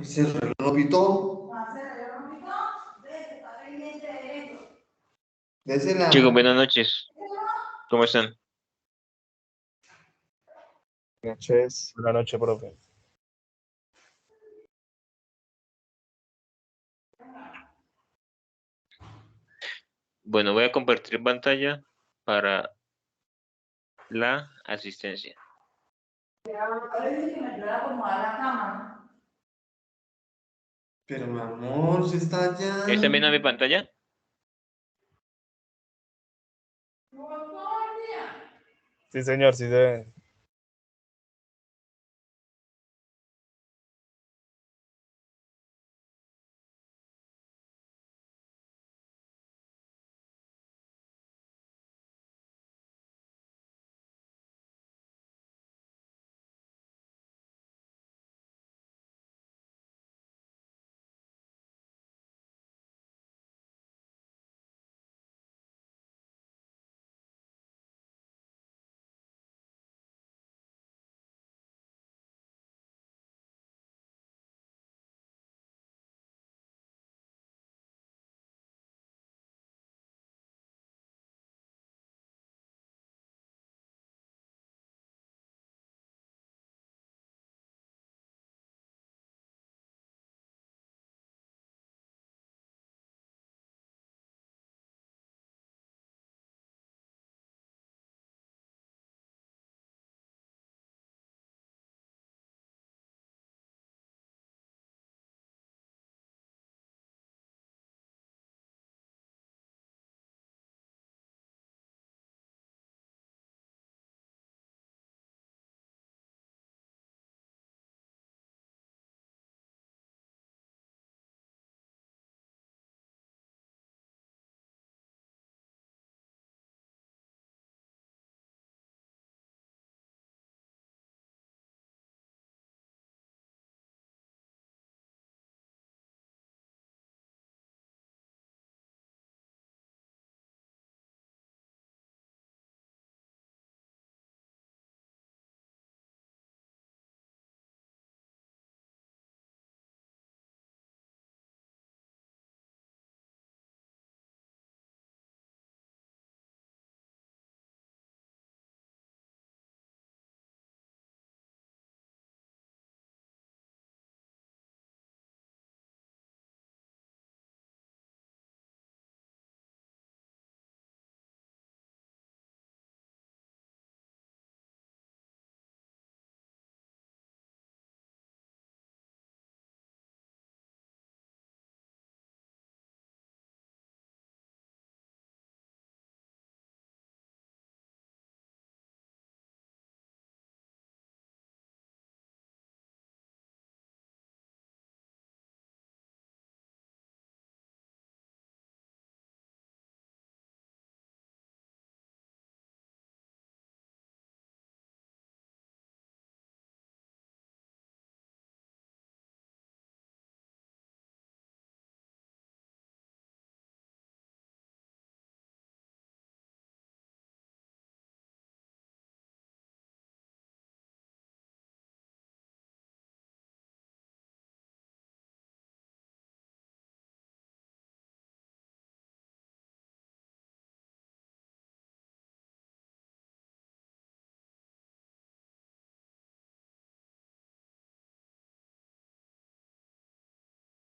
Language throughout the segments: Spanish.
Ese reloj no pitó. Chicos, Désela. buenas noches. ¿Cómo están? Noches, buenas noches, profe. Bueno, voy a compartir pantalla para la asistencia. Pero mi amor, si está allá. ¿Están viendo mi pantalla? Sí, señor, sí se ve.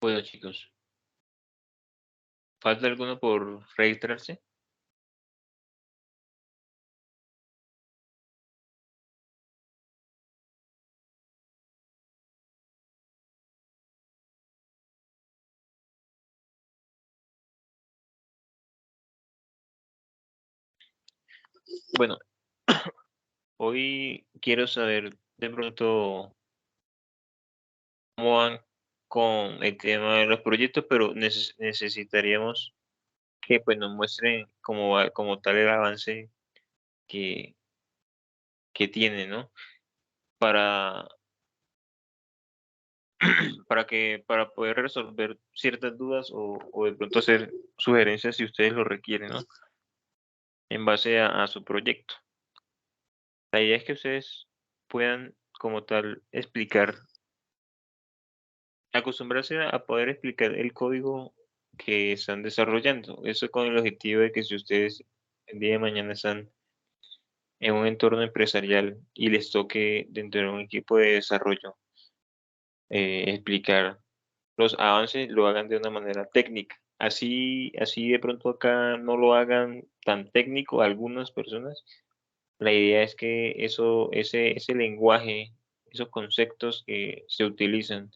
Bueno, chicos. ¿Falta alguno por registrarse? Bueno, hoy quiero saber de pronto cómo van con el tema de los proyectos, pero necesitaríamos que pues nos muestren como tal el avance que, que tienen, ¿no? Para, para poder resolver ciertas dudas o de pronto hacer sugerencias si ustedes lo requieren, ¿no? En base a su proyecto. La idea es que ustedes puedan como tal explicar acostumbrarse a poder explicar el código que están desarrollando. Eso con el objetivo de que si ustedes el día de mañana están en un entorno empresarial y les toque dentro de un equipo de desarrollo explicar los avances, lo hagan de una manera técnica. Así de pronto acá no lo hagan tan técnico algunas personas. La idea es que ese lenguaje, esos conceptos que se utilizan,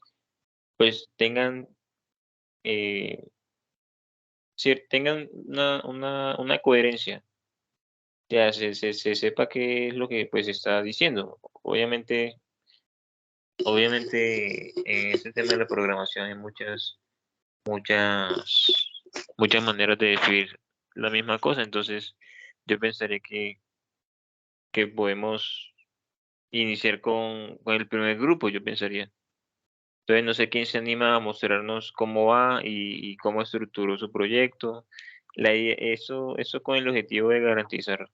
pues eh, tengan una coherencia, ya se sepa qué es lo que pues está diciendo. Obviamente en este tema de la programación hay muchas, muchas maneras de decir la misma cosa, entonces yo pensaría que podemos iniciar con el primer grupo, yo pensaría. Entonces no sé quién se anima a mostrarnos cómo va y cómo estructuró su proyecto. Eso con el objetivo de garantizar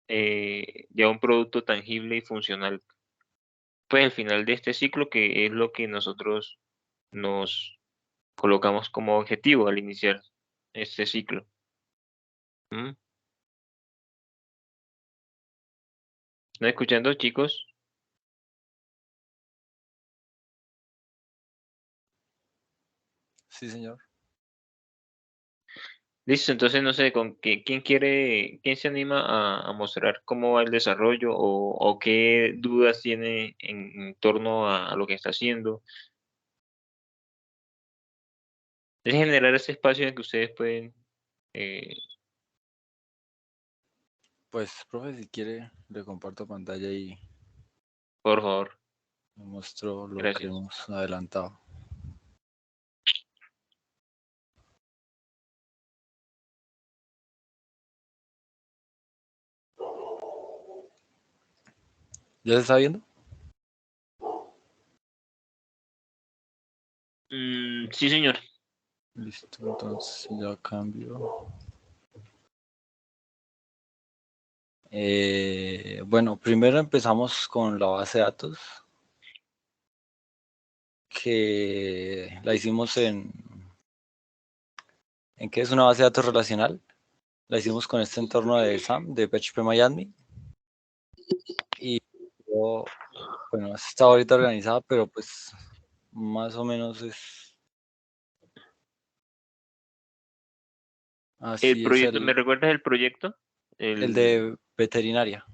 ya un producto tangible y funcional, pues al final de este ciclo, que es lo que nosotros nos colocamos como objetivo al iniciar este ciclo. ¿Mm? ¿No escuchando, chicos? Sí, señor. Listo, entonces no sé, quién se anima a mostrar cómo va el desarrollo o qué dudas tiene en torno a lo que está haciendo. Es generar ese espacio en el que ustedes pueden, eh, Pues, profe, si quiere, le comparto pantalla y por favor, le muestro lo que gracias. hemos adelantado. ¿Ya se está viendo? Sí, señor. Listo, entonces ya cambio. Bueno, primero empezamos con la base de datos, que la hicimos ¿en qué es una base de datos relacional? La hicimos con este entorno de SAM, de PHP y bueno, está ahorita organizada, pero pues más o menos es El así es proyecto, ¿me recuerdas el proyecto? el El de veterinaria.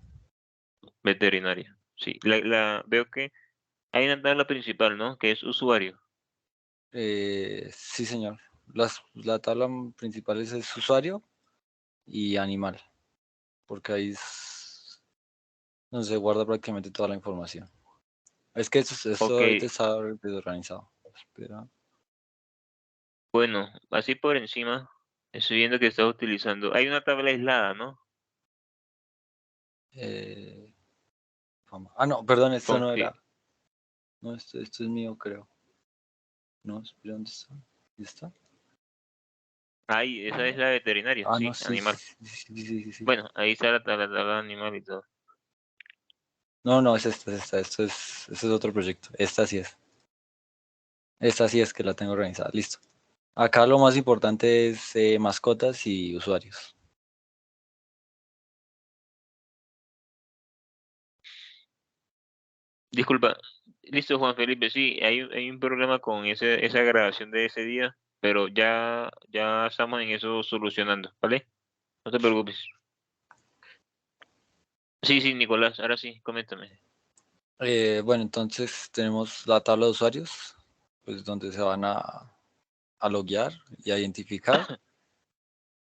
veterinario. Sí, veo que hay una tabla principal, ¿no? Que es usuario. Sí, señor. La tabla principal es usuario y animal, porque ahí donde se guarda prácticamente toda la información. Es que esto Ok, ahorita está desorganizado. Espera. bueno, así por encima, estoy viendo que estás utilizando. Hay una tabla aislada, ¿no? No, perdón, esto Con no que era. No, esto es mío, creo. No, espera, ¿dónde está? ¿Dónde está? ahí, esa es la veterinaria, No, sí, sí, animal. sí. Bueno, ahí está la tabla animal y todo. No, es esta. Este es otro proyecto. Esta sí es. Esta sí es que la tengo organizada. Listo. Acá lo más importante es mascotas y usuarios. Disculpa, listo, Juan Felipe, sí, hay un problema con esa grabación de ese día, pero ya estamos en eso solucionando, ¿vale? No te preocupes. Sí, sí, Nicolás, ahora sí, coméntame. Bueno, entonces tenemos la tabla de usuarios, pues donde se van a loguear y a identificar.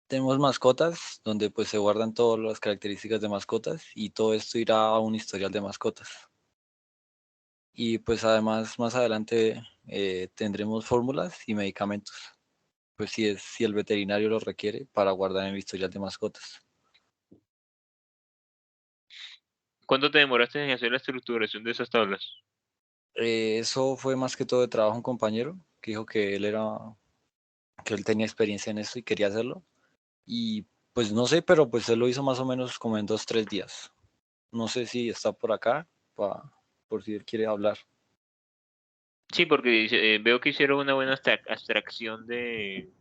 Tenemos mascotas, donde pues se guardan todas las características de mascotas y todo esto irá a un historial de mascotas. Y pues además más adelante tendremos fórmulas y medicamentos, pues si el veterinario lo requiere para guardar en el historial de mascotas. ¿Cuánto te demoraste en hacer la estructuración de esas tablas? Eso fue más que todo de trabajo de un compañero que dijo que él tenía experiencia en esto y quería hacerlo. Y pues no sé, pero pues él lo hizo más o menos como en 2, 3 días. No sé si está por acá, por si él quiere hablar. Sí, porque veo que hicieron una buena abstracción del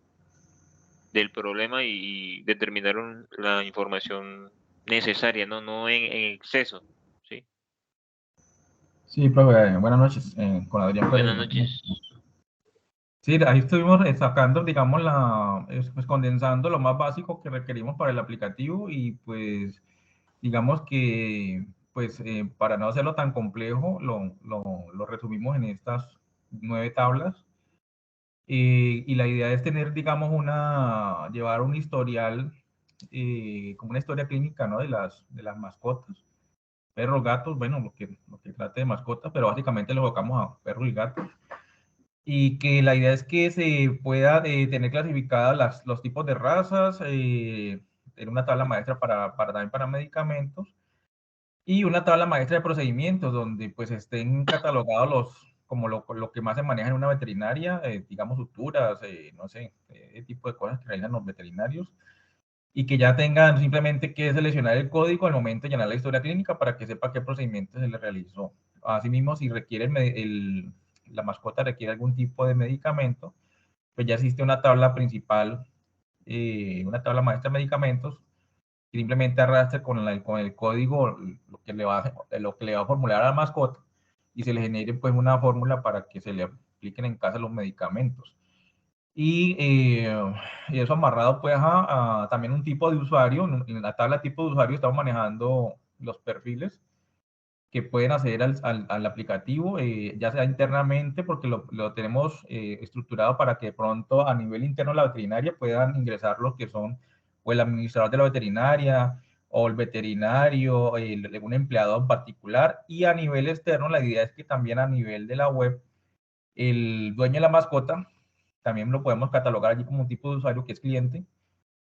problema y determinaron la información necesaria, no en exceso. Sí. Sí, profe, buenas noches. Con Adrián, pues, Buenas noches. sí, ahí estuvimos sacando, digamos, pues condensando lo más básico que requerimos para el aplicativo y pues, digamos que, pues, para no hacerlo tan complejo, lo resumimos en estas 9 tablas. Y la idea es tener, digamos, llevar un historial, como una historia clínica, ¿no? De las mascotas, perros, gatos, bueno, lo que trate de mascotas, pero básicamente lo colocamos a perros y gatos. Y que la idea es que se pueda tener clasificadas los tipos de razas, en una tabla maestra también para medicamentos, y una tabla maestra de procedimientos donde pues estén catalogados como lo que más se maneja en una veterinaria, digamos suturas, no sé, ese tipo de cosas que realizan los veterinarios, y que ya tengan simplemente que seleccionar el código al momento de llenar la historia clínica para que sepa qué procedimiento se le realizó. Asimismo, si requiere la mascota requiere algún tipo de medicamento, pues ya existe una tabla principal, una tabla maestra de medicamentos, que simplemente arrastre con el código lo que le va a formular a la mascota y se le genere pues una fórmula para que se le apliquen en casa los medicamentos. Y eso amarrado pues a también un tipo de usuario. En la tabla tipo de usuario estamos manejando los perfiles que pueden acceder al aplicativo, ya sea internamente, porque lo tenemos estructurado para que de pronto a nivel interno de la veterinaria puedan ingresar los que son o el administrador de la veterinaria o el veterinario, un empleado en particular, y a nivel externo la idea es que también a nivel de la web el dueño de la mascota también lo podemos catalogar allí como un tipo de usuario que es cliente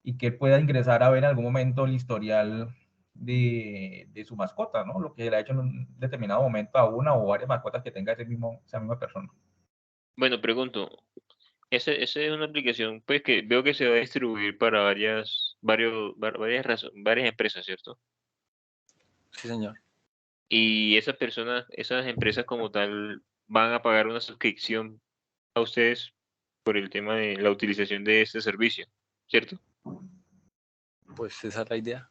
y que pueda ingresar a ver en algún momento el historial de su mascota, ¿no? Lo que le ha hecho en un determinado momento a una o varias mascotas que tenga esa misma persona. Bueno, pregunto, esa es una aplicación pues que veo que se va a distribuir para varias empresas, ¿cierto? Sí, señor. Y esas empresas como tal van a pagar una suscripción a ustedes por el tema de la utilización de este servicio, ¿cierto? Pues esa es la idea.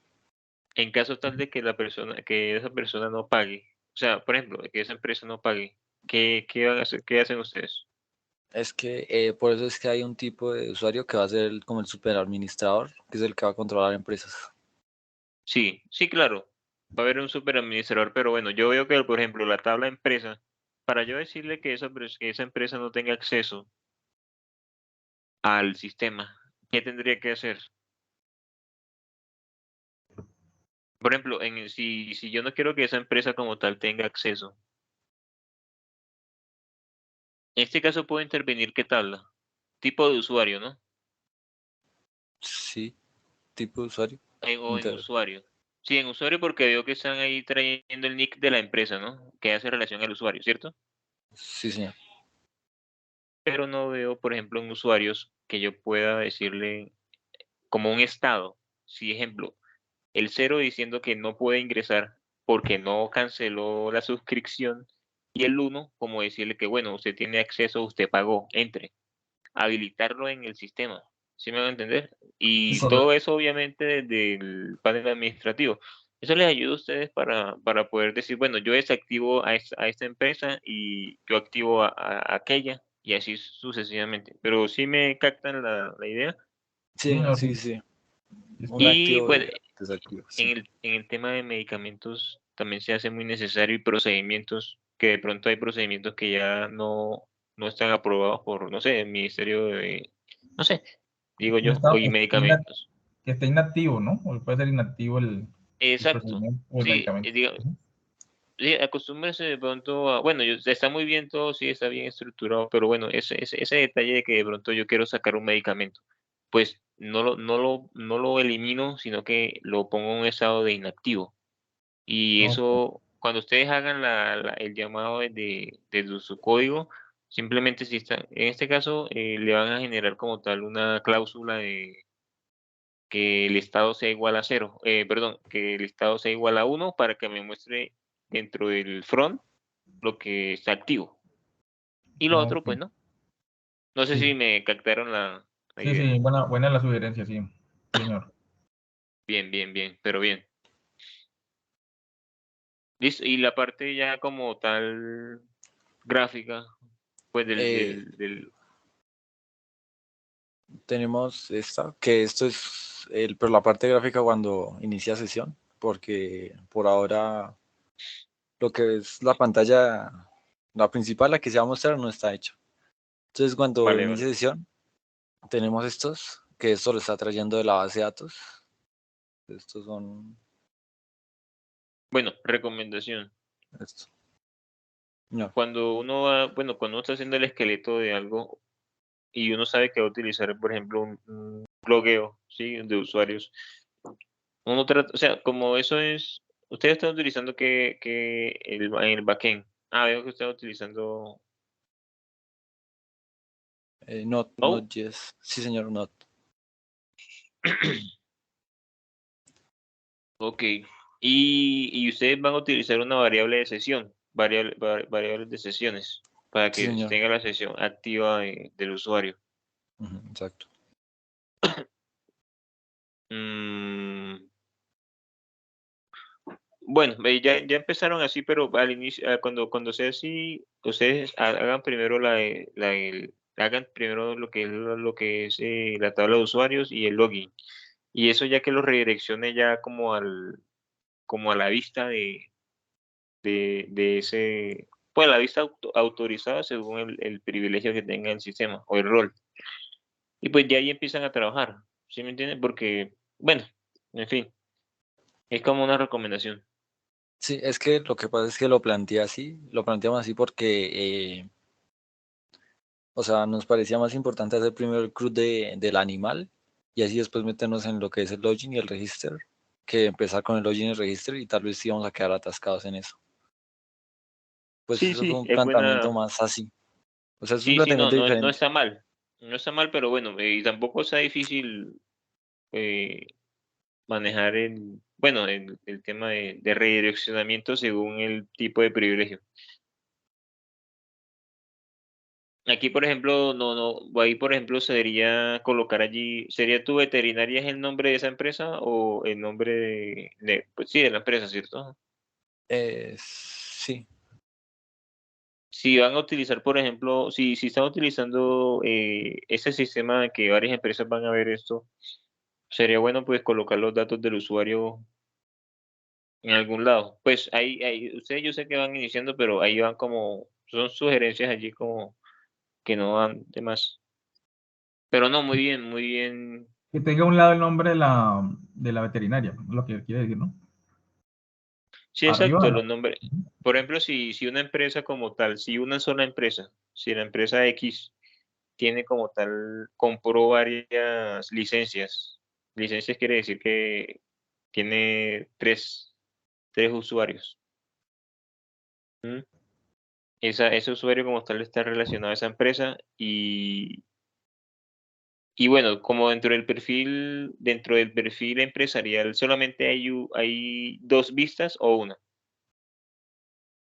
En caso tal de que esa persona no pague, o sea, por ejemplo, que esa empresa no pague, ¿qué van a hacer? ¿Qué hacen ustedes? Es que por eso es que hay un tipo de usuario que va a ser como el superadministrador, que es el que va a controlar empresas. Sí, sí, claro. Va a haber un superadministrador, pero bueno, yo veo que, por ejemplo, la tabla empresa, para yo decirle que esa empresa no tenga acceso al sistema, ¿qué tendría que hacer? Por ejemplo, si yo no quiero que esa empresa como tal tenga acceso, en este caso puedo intervenir qué tabla, tipo de usuario, ¿no? Sí, tipo de usuario. O en usuario. Sí, en usuario porque veo que están ahí trayendo el nick de la empresa, ¿no? Que hace relación al usuario, ¿cierto? Sí, señor. Pero no veo, por ejemplo, en usuarios que yo pueda decirle como un estado. Si, ejemplo, el 0 diciendo que no puede ingresar porque no canceló la suscripción y el 1 como decirle que, bueno, usted tiene acceso, usted pagó, entre. Habilitarlo en el sistema. ¿Sí me van a entender? Sí, Y correcto. todo eso obviamente desde el panel administrativo. Eso les ayuda a ustedes para poder decir, bueno, yo desactivo a esta empresa y yo activo a aquella y así sucesivamente. Pero sí me captan la idea. Sí, Sí, señor, sí, sí. sí. Es Un que, Y activo bueno, y desactivo, en sí. el tema de medicamentos también se hace muy necesario y procedimientos, que de pronto hay procedimientos que ya no están aprobados por, no sé, el Ministerio de, no sé, digo no yo, está, y medicamentos. que esté inactivo, ¿no? O puede ser inactivo el Exacto. procedimiento o el Sí, medicamento. sí, acostúmbrese de pronto a, bueno, está muy bien todo, sí, está bien estructurado, pero bueno, ese detalle de que de pronto yo quiero sacar un medicamento, pues no lo elimino, sino que lo pongo en un estado de inactivo. Y Ok. eso, cuando ustedes hagan el llamado desde su código, simplemente si está, en este caso, le van a generar como tal una cláusula de que el estado sea igual a 0, perdón, que el estado sea igual a 1 para que me muestre dentro del front lo que está activo. Y lo otro, Ok. pues no. No sé Sí. si me captaron la Sí, idea. sí, buena la sugerencia, sí, señor. Bien, bien, bien, pero bien. Listo. Y la parte ya como tal gráfica, pues Eh, tenemos esta, que esto es pero la parte gráfica cuando inicia sesión, porque por ahora lo que es la pantalla, la principal, la que se va a mostrar, no está hecho. Entonces, cuando Vale, inicie vale. sesión, tenemos estos, que esto lo está trayendo de la base de datos. Estos son Bueno, recomendación. esto. No, Cuando uno va, bueno, cuando uno está haciendo el esqueleto de algo y uno sabe que va a utilizar, por ejemplo, un logueo, ¿sí? De usuarios. Uno trata, o sea, como eso es, ustedes están utilizando que el backend. Ah, veo que están utilizando not, Node. yes. Sí, señor, not. Ok. Y ustedes van a utilizar una variable de sesión, variables de sesiones, para Sí, que señor. tenga la sesión activa del usuario. Ujú, exacto. Mm, bueno, ya empezaron así, pero al inicio, cuando sea así, ustedes hagan primero hagan primero lo que es la tabla de usuarios y el login. Y eso ya que lo redireccione ya como a la vista de ese, pues la vista autorizada según el privilegio que tenga el sistema o el rol. Y pues ya ahí empiezan a trabajar, ¿sí me entienden? Porque, bueno, en fin, es como una recomendación. Sí, es que lo que pasa es que lo planteé así, lo planteamos así porque, o sea, nos parecía más importante hacer primero el CRUD del animal y así después meternos en lo que es el login y el register, que empezar con el login y el register y tal vez sí vamos a quedar atascados en eso. Pues Sí, eso fue sí, un es planteamiento buena. más así. O sea, es un Sí, sí, no, planteamiento no diferente. está mal. No está mal, pero bueno, y tampoco está difícil eh, manejar el tema de redireccionamiento según el tipo de privilegio. Aquí, por ejemplo, ahí, por ejemplo, sería colocar allí, ¿sería tu veterinaria es el nombre de esa empresa o el nombre pues sí, de la empresa, ¿cierto? Sí, Si van a utilizar, por ejemplo, si están utilizando ese sistema que varias empresas van a ver esto, sería bueno pues colocar los datos del usuario en algún lado. Pues ahí ustedes yo sé que van iniciando, pero ahí van como, son sugerencias allí como que no van de más. Pero no, muy bien. Que tenga a un lado el nombre de la veterinaria, es lo que quiere decir, ¿no? Sí, Arriba. exacto, los nombres. Por ejemplo, si una empresa como tal, si una sola empresa, si la empresa X tiene como tal, compró varias licencias. Licencias quiere decir que tiene tres usuarios. ¿Mm? Ese usuario como tal está relacionado a esa empresa y bueno, como dentro del perfil empresarial solamente hay dos vistas o una.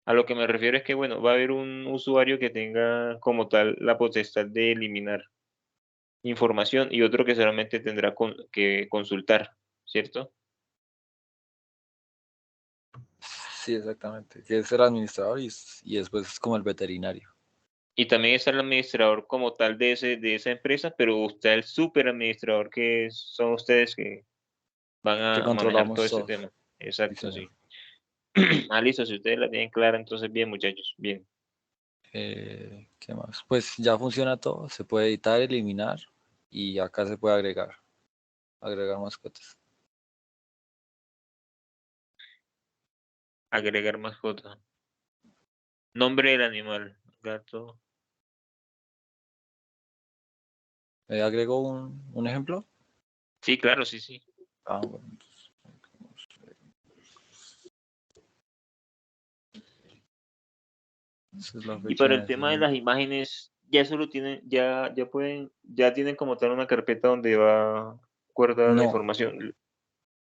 A lo que me refiero es que, bueno, va a haber un usuario que tenga como tal la potestad de eliminar información y otro que solamente tendrá que consultar, ¿cierto? sí, exactamente. Que es el administrador y después es como el veterinario. Y también está el administrador como tal de esa empresa, pero está el super administrador son ustedes que van Que a manejar todo controlamos ese todos. tema. Sí, Exacto, señor. sí. Ah, listo, si ustedes la tienen clara, entonces bien, muchachos, bien. ¿Qué más? Pues ya funciona todo. Se puede editar, eliminar y acá se puede agregar mascotas. Agregar mascota. Nombre del animal, gato. ¿Agrego un ejemplo? Sí, claro, sí, sí. Ah, bueno. Esa es la Y fecha para de el tema de nacimiento. las imágenes, ya solo tienen, ya tienen como tal una carpeta donde va guardada la No, información.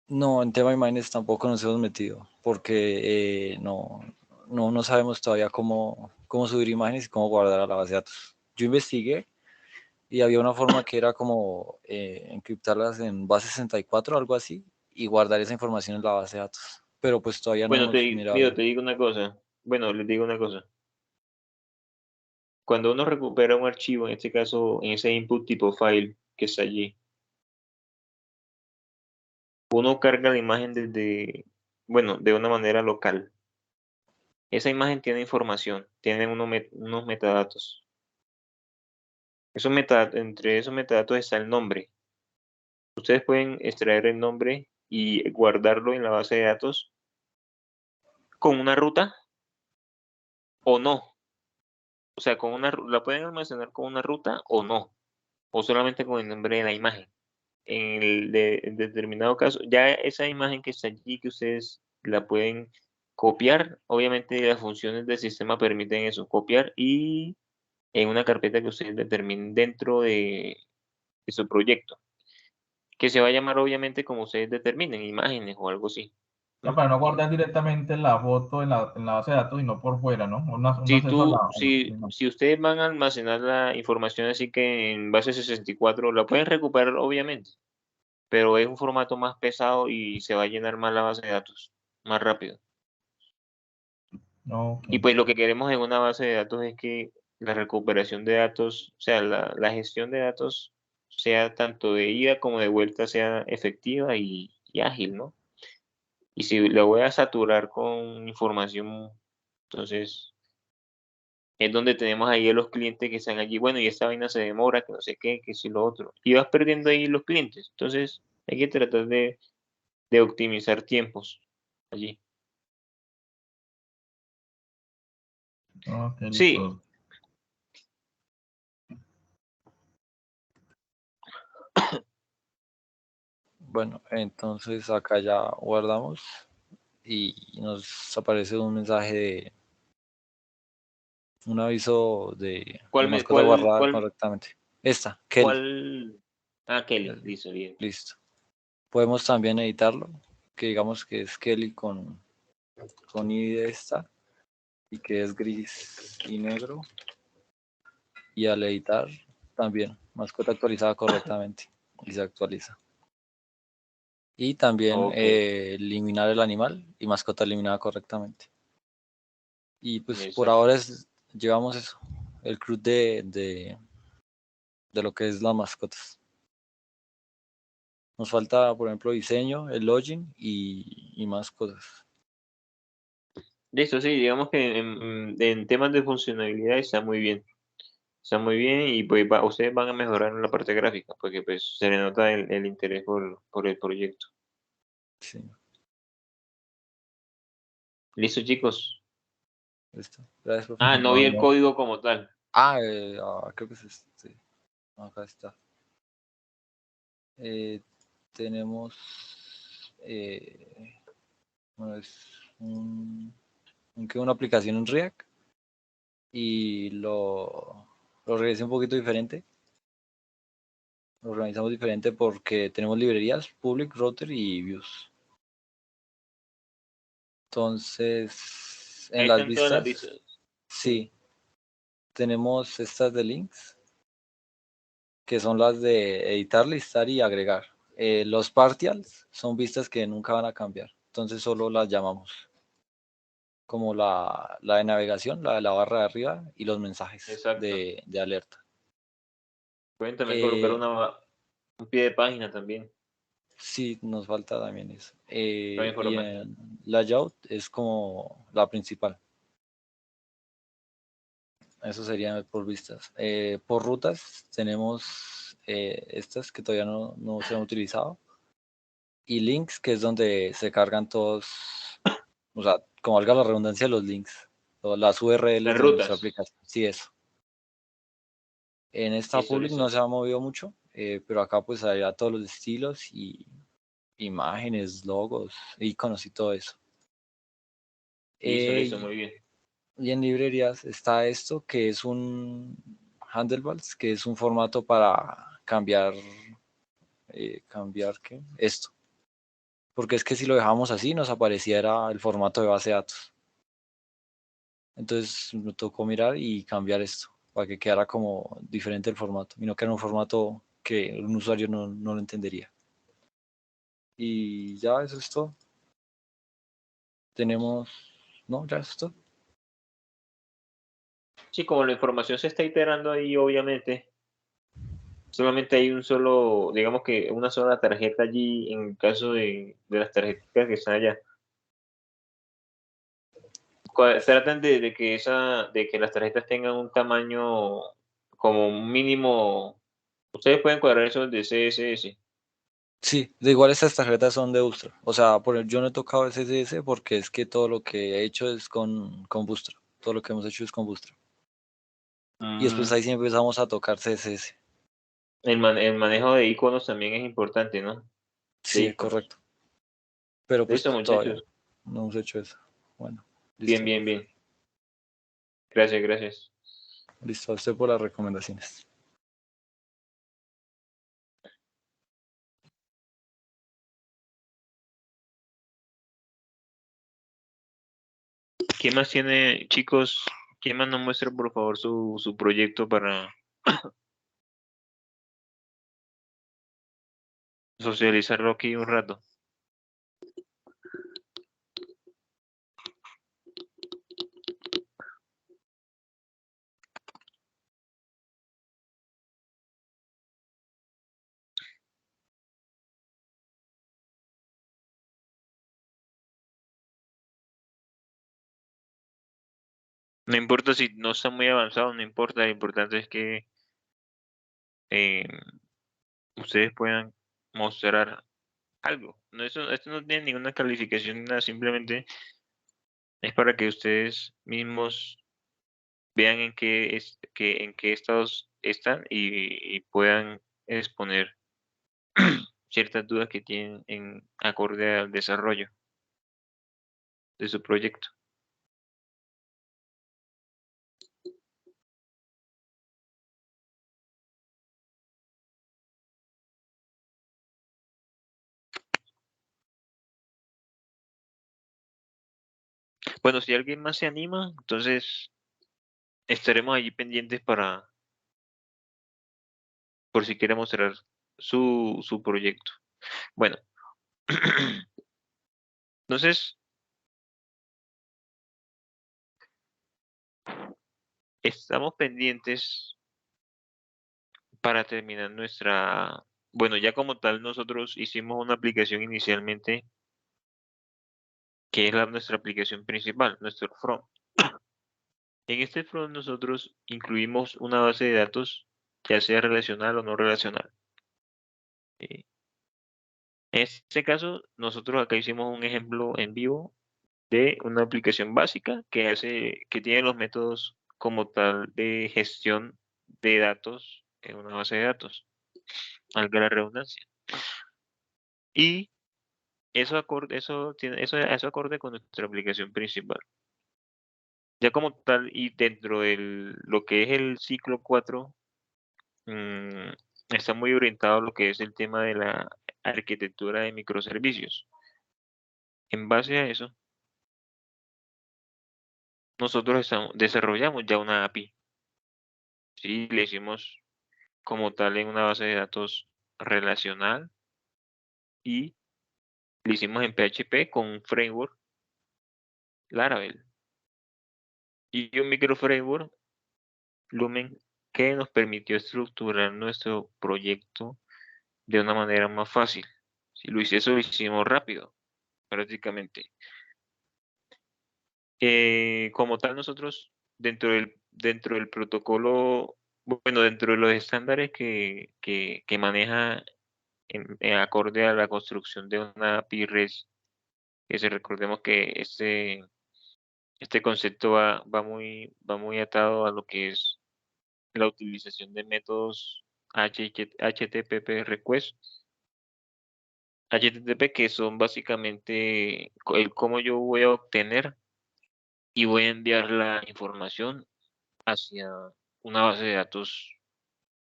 no, en tema de imágenes tampoco nos hemos metido porque no sabemos todavía cómo cómo subir imágenes y cómo guardar a la base de datos. Yo investigué y había una forma que era como encriptarlas en base 64 o algo así y guardar esa información en la base de datos. Pero pues todavía no Bueno, hemos mirado. mira, te digo una cosa. Bueno, les digo una cosa. Cuando uno recupera un archivo, en este caso, en ese input tipo file que está allí, uno carga la imagen bueno, de una manera local. Esa imagen tiene información, tiene unos metadatos. Entre esos metadatos está el nombre. Ustedes pueden extraer el nombre y guardarlo en la base de datos con una ruta o no. O sea, la pueden almacenar con una ruta o no. O solamente con el nombre de la imagen. En determinado caso, ya esa imagen que está allí, que ustedes la pueden copiar, obviamente las funciones del sistema permiten eso, copiar y en una carpeta que ustedes determinen dentro de su proyecto, que se va a llamar obviamente como ustedes determinen, imágenes o algo así, No, ¿no? para no guardar directamente la foto en la base de datos, sino por fuera, ¿no? Un Si acceso a la... si ustedes van a almacenar la información así que en base 64, la pueden recuperar obviamente, pero es un formato más pesado y se va a llenar más la base de datos, más rápido. Ok. Y pues lo que queremos en una base de datos es que la recuperación de datos, o sea, la gestión de datos sea tanto de ida como de vuelta sea efectiva y ágil, ¿no? Y si la voy a saturar con información, entonces es donde tenemos ahí a los clientes que están allí, bueno, y esta vaina se demora, que no sé qué, que si lo otro. Y vas perdiendo ahí los clientes. Entonces hay que tratar de optimizar tiempos allí. Ok, Sí, listo. Bueno, entonces acá ya guardamos y nos aparece un mensaje de un aviso de ¿cuál mascota guardada correctamente. Esta, Kelly. Kelly, listo, bien. Listo. Podemos también editarlo, que digamos que es Kelly con I de esta y que es gris y negro. Y al editar también mascota actualizada correctamente y se actualiza. Y también Ok, eliminar el animal y mascota eliminada correctamente. Y pues por exacto. ahora llevamos eso, el CRUD de lo que es las mascotas. Nos falta, por ejemplo, diseño, el login y más cosas. Listo, sí, digamos que en temas de funcionalidad está muy bien. Está muy bien y pues ustedes van a mejorar en la parte gráfica porque pues se le nota el interés por el proyecto. Sí, Listo, chicos. listo. Gracias, profe. Ah, no vi el código como tal. Creo que es este. Acá está. Tenemos bueno, es una aplicación en React y lo organizé un poquito diferente. Lo organizamos diferente porque tenemos librerías, public, router y views. Entonces, Ahí en las están todas las vistas, vistas. sí, tenemos estas de links, que son las de editar, listar y agregar. Los partials son vistas que nunca van a cambiar, entonces solo las llamamos como la de navegación, la de la barra de arriba y los mensajes Exacto. de alerta. Pueden también colocar Eh, un pie de página también. sí, nos falta también eso. Para Y informar. en layout es como la principal. Eso sería por vistas. Por rutas tenemos estas que todavía no se han utilizado. Y links, que es donde se cargan todos, o sea, como valga la redundancia, los links, o las Las URLs de nuestra rutas. aplicación. Sí, eso. En esta Listo, public no listo. se ha movido mucho, pero acá pues hay todos los estilos y imágenes, logos, iconos y todo eso. Listo, listo, Y muy bien. y en librerías está esto, que es un handlebars, que es un formato para cambiar ¿qué? Esto. Porque es que si lo dejamos así nos apareciera el formato de base de datos. Entonces, pues, para evitar eso, lo que hicimos fue cambiarlo. Entonces, si lo dejamos así, nos aparecería el formato de base de datos. Entonces, pues, para evitar eso, lo que hicimos fue cambiarlo. Entonces, si lo dejamos así, nos aparecería el formato de base de datos. Entonces me tocó mirar y cambiar esto para que quedara como diferente el formato y no quedara un formato que un usuario no lo entendería. Y ya eso es todo. Tenemos, no, ya eso es todo. Sí, como la información se está iterando ahí, obviamente, solamente hay un solo, digamos que una sola tarjeta allí en caso de las tarjetas que están allá. Tratan de que las tarjetas tengan un tamaño como un mínimo. Ustedes pueden cuadrar eso de CSS. Sí, de igual estas tarjetas son de Bootstrap. O sea, yo no he tocado SSS porque es que todo lo que he hecho es con Bootstrap. Todo lo que hemos hecho es con Bootstrap. Y después ahí sí empezamos a tocar CSS. El manejo de iconos también es importante, ¿no? De Sí, iconos. correcto. Pero pues Listo, todavía muchachos. no hemos hecho eso. Bueno, Bien, listo. bien, bien. Gracias, gracias. Listo, a usted por las recomendaciones. ¿Quién más tiene, chicos? ¿Quién más nos muestra, por favor, su proyecto para socializarlo aquí un rato? No importa si no está muy avanzado, no importa, lo importante es que ustedes puedan mostrar algo. No, esto no tiene ninguna calificación, nada, simplemente es para que ustedes mismos vean en qué estados están y puedan exponer ciertas dudas que tienen en acorde al desarrollo de su proyecto. Bueno, si alguien más se anima, entonces estaremos allí pendientes por si quiere mostrar su proyecto. Bueno, entonces estamos pendientes para terminar bueno, ya como tal nosotros hicimos una aplicación inicialmente que es nuestra aplicación principal, nuestro front. En este front nosotros incluimos una base de datos, ya sea relacional o no relacional. En este caso, nosotros acá hicimos un ejemplo en vivo de una aplicación básica que tiene los métodos como tal de gestión de datos en una base de datos, valga la redundancia. Y eso acorde con nuestra aplicación principal. Ya como tal, y dentro de lo que es el ciclo 4, está muy orientado a lo que es el tema de la arquitectura de microservicios. En base a eso, nosotros desarrollamos ya una API. Sí, le hicimos como tal en una base de datos relacional y lo hicimos en PHP con un framework Laravel y un microframework Lumen que nos permitió estructurar nuestro proyecto de una manera más fácil. Si eso lo hicimos rápido, prácticamente. Como tal, nosotros dentro del protocolo, bueno, dentro de los estándares que maneja en acorde a la construcción de una API REST, que recordemos que este concepto va muy atado a lo que es la utilización de métodos HTTP request, HTTP que son básicamente el cómo yo voy a obtener y voy a enviar la información hacia una base de datos,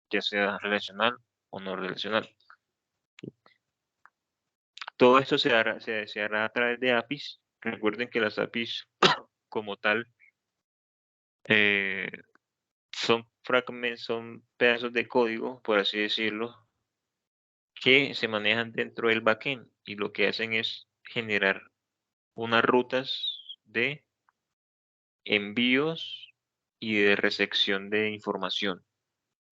ya sea relacional o no relacional. Todo esto se hará a través de APIs. Recuerden que las APIs como tal son fragmentos, son pedazos de código, por así decirlo, que se manejan dentro del backend y lo que hacen es generar unas rutas de envíos y de recepción de información.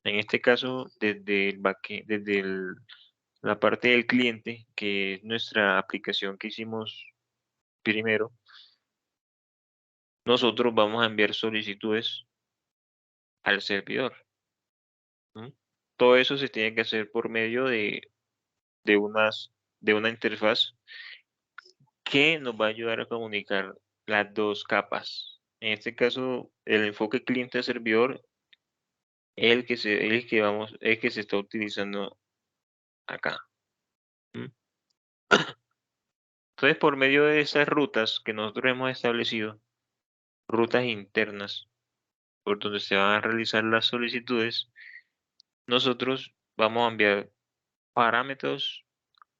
En este caso, desde el backend, la parte del cliente, que es nuestra aplicación que hicimos primero, nosotros vamos a enviar solicitudes al servidor. Todo eso se tiene que hacer por medio de una interfaz que nos va a ayudar a comunicar las dos capas. En este caso, el enfoque cliente-servidor es el que se está utilizando acá. Entonces, por medio de esas rutas que nosotros hemos establecido, rutas internas, por donde se van a realizar las solicitudes, nosotros vamos a enviar parámetros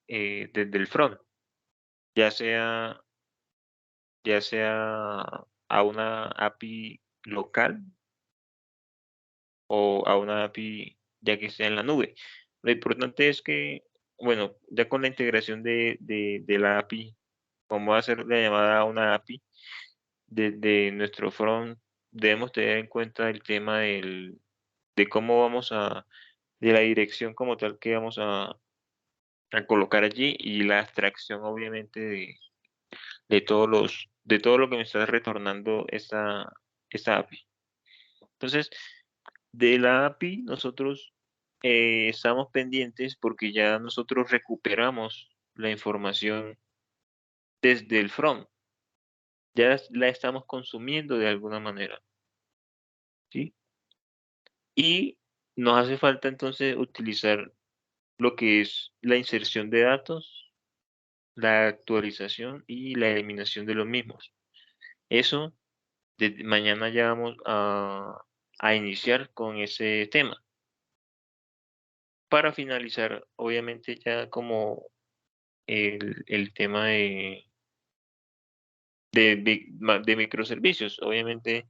desde el front, ya sea a una API local o a una API ya que sea en la nube. Lo importante es que, bueno, ya con la integración de la API, vamos a hacer la llamada a una API desde nuestro front, debemos tener en cuenta el tema de cómo de la dirección como tal que vamos a colocar allí y la abstracción obviamente de todo lo que me está retornando esta API. Entonces, de la API nosotros estamos pendientes porque ya nosotros recuperamos la información desde el front. Ya la estamos consumiendo de alguna manera. ¿Sí? Y nos hace falta entonces utilizar lo que es la inserción de datos, la actualización y la eliminación de los mismos. Eso, mañana ya vamos a iniciar con ese tema. Para finalizar, obviamente ya como el tema de microservicios. Obviamente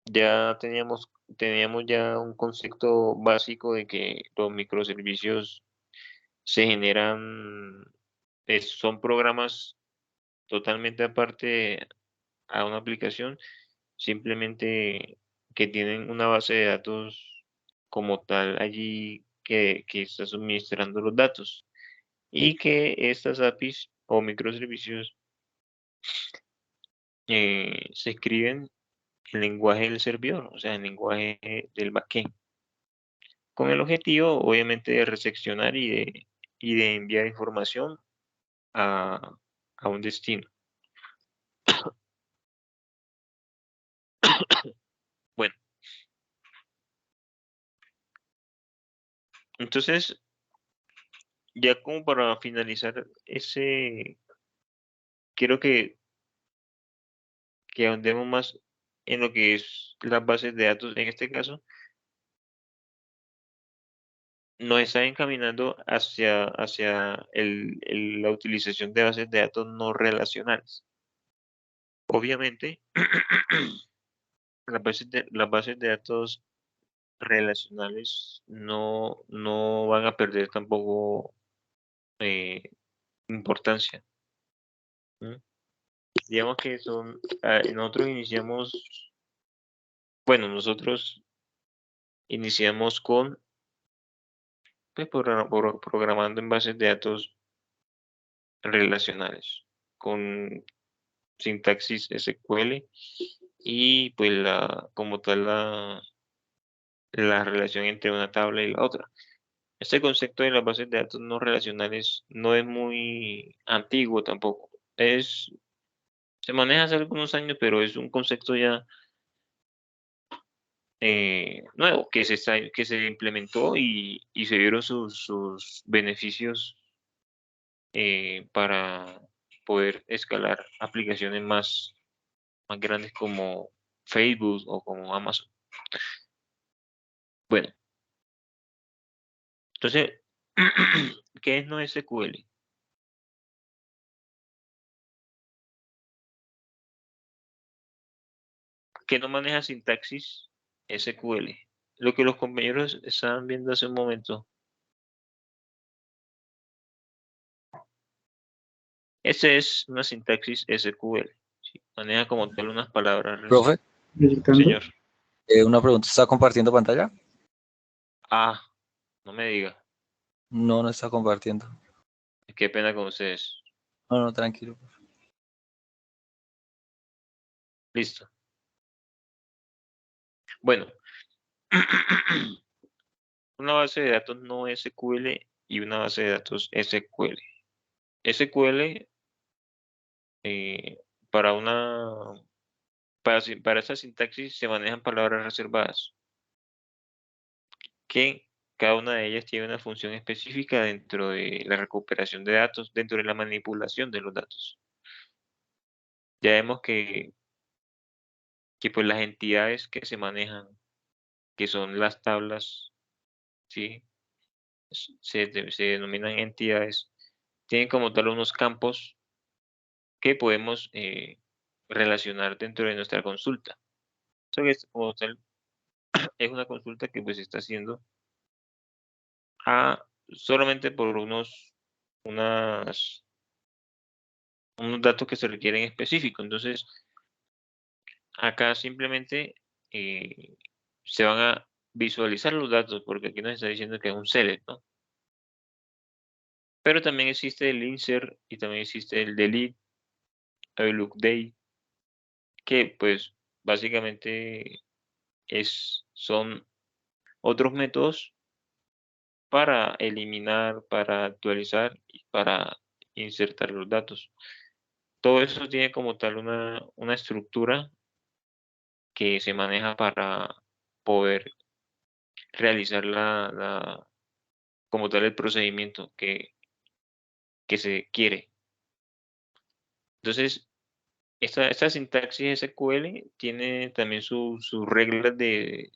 ya teníamos ya un concepto básico de que los microservicios se generan, son programas totalmente aparte a una aplicación, simplemente que tienen una base de datos como tal allí que está suministrando los datos y que estas APIs o microservicios se escriben en lenguaje del servidor, o sea, en lenguaje del backend, con el objetivo, obviamente, de recepcionar y de enviar información a un destino. Bueno, entonces, ya como para finalizar quiero que ahondemos más en lo que es las bases de datos. En este caso, nos está encaminando hacia la utilización de bases de datos no relacionales. Obviamente, las bases de datos relacionales no van a perder tampoco importancia. Digamos que nosotros iniciamos con pues, programando en bases de datos relacionales con sintaxis SQL y pues como tal la relación entre una tabla y la otra. Este concepto de las bases de datos no relacionales no es muy antiguo tampoco. Se maneja hace algunos años, pero es un concepto ya nuevo que se implementó y se vieron sus beneficios para poder escalar aplicaciones más grandes como Facebook o como Amazon. Bueno, entonces, ¿qué es NoSQL? que no maneja sintaxis SQL. Lo que los compañeros estaban viendo hace un momento. Ese es una sintaxis SQL. ¿Sí? Maneja como tal unas palabras. Profe, Señor. una pregunta, ¿está compartiendo pantalla? Ah, no me diga. No, no está compartiendo. Qué pena con ustedes. No, no, tranquilo. Listo. Bueno. Una base de datos no SQL y una base de datos SQL. SQL para esa sintaxis se manejan palabras reservadas, que cada una de ellas tiene una función específica dentro de la recuperación de datos, dentro de la manipulación de los datos. Ya vemos que pues las entidades que se manejan, que son las tablas, ¿sí? Se denominan entidades, tienen como tal unos campos que podemos relacionar dentro de nuestra consulta. Eso es, como tal, es una consulta que pues se está haciendo solamente por unos datos que se requieren específicos. Entonces, acá simplemente se van a visualizar los datos, porque aquí nos está diciendo que es un select, ¿no? Pero también existe el insert y también existe el delete, el look date, que pues básicamente son otros métodos para eliminar, para actualizar y para insertar los datos. Todo eso tiene como tal una estructura que se maneja para poder realizar como tal el procedimiento que se quiere. Entonces, esta sintaxis SQL tiene también sus reglas de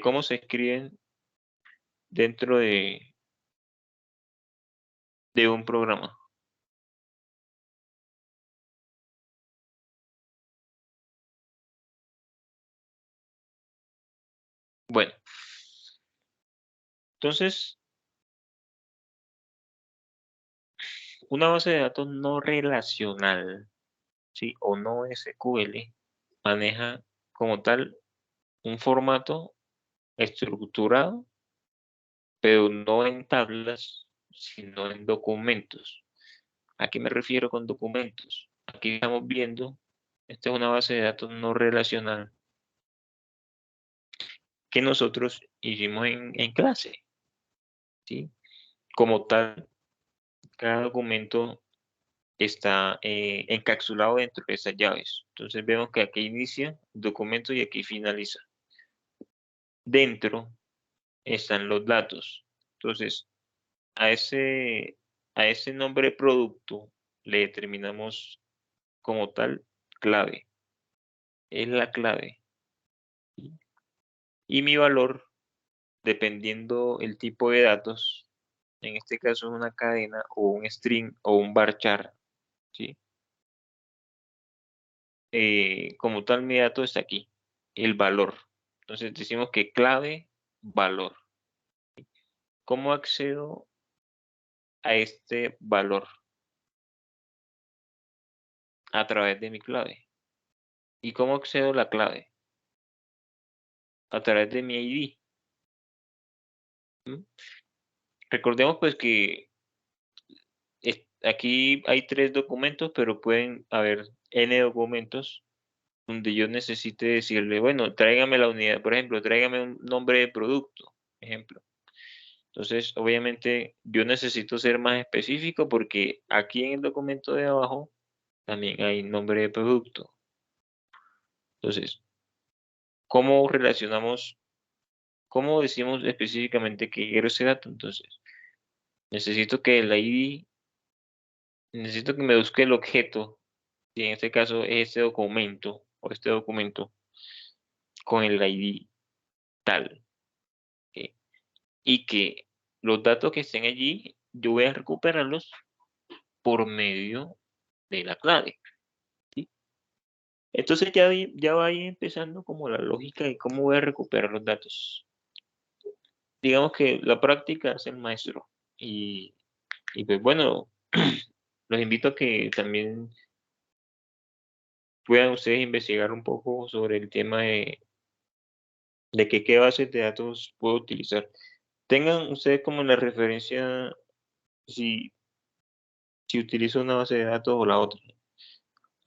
cómo se escriben dentro de un programa. Bueno, entonces, una base de datos no relacional, ¿sí? O no SQL, maneja como tal un formato estructurado, pero no en tablas, sino en documentos. ¿A qué me refiero con documentos? Aquí estamos viendo, esta es una base de datos no relacional que nosotros hicimos en clase, ¿sí? Como tal, cada documento está encapsulado dentro de esas llaves. Entonces vemos que aquí inicia el documento y aquí finaliza. Dentro están los datos. Entonces, a ese nombre de producto le determinamos como tal clave. Es la clave. Y mi valor, dependiendo el tipo de datos, en este caso es una cadena o un string o un varchar, ¿sí? Como tal mi dato está aquí, el valor. Entonces decimos que clave, valor. ¿Cómo accedo a este valor? A través de mi clave. ¿Y cómo accedo a la clave? A través de mi ID. ¿Mm? Recordemos pues que aquí hay 3 documentos, pero pueden haber n documentos donde yo necesite decirle, bueno, tráigame la unidad, por ejemplo, tráigame un nombre de producto, ejemplo. Entonces, obviamente, yo necesito ser más específico porque aquí en el documento de abajo también hay nombre de producto. Entonces, ¿cómo relacionamos, cómo decimos específicamente que quiero ese dato? Entonces, necesito que el ID, necesito que me busque el objeto, y en este caso es este documento o este documento con el ID tal. ¿Okay? Y que los datos que estén allí, yo voy a recuperarlos por medio de la clave. ¿Sí? Entonces ya va ahí empezando como la lógica de cómo voy a recuperar los datos. Digamos que la práctica es el maestro. Y pues bueno, los invito a que también puedan ustedes investigar un poco sobre el tema de que qué bases de datos puedo utilizar. Tengan ustedes como la referencia si utilizo una base de datos o la otra.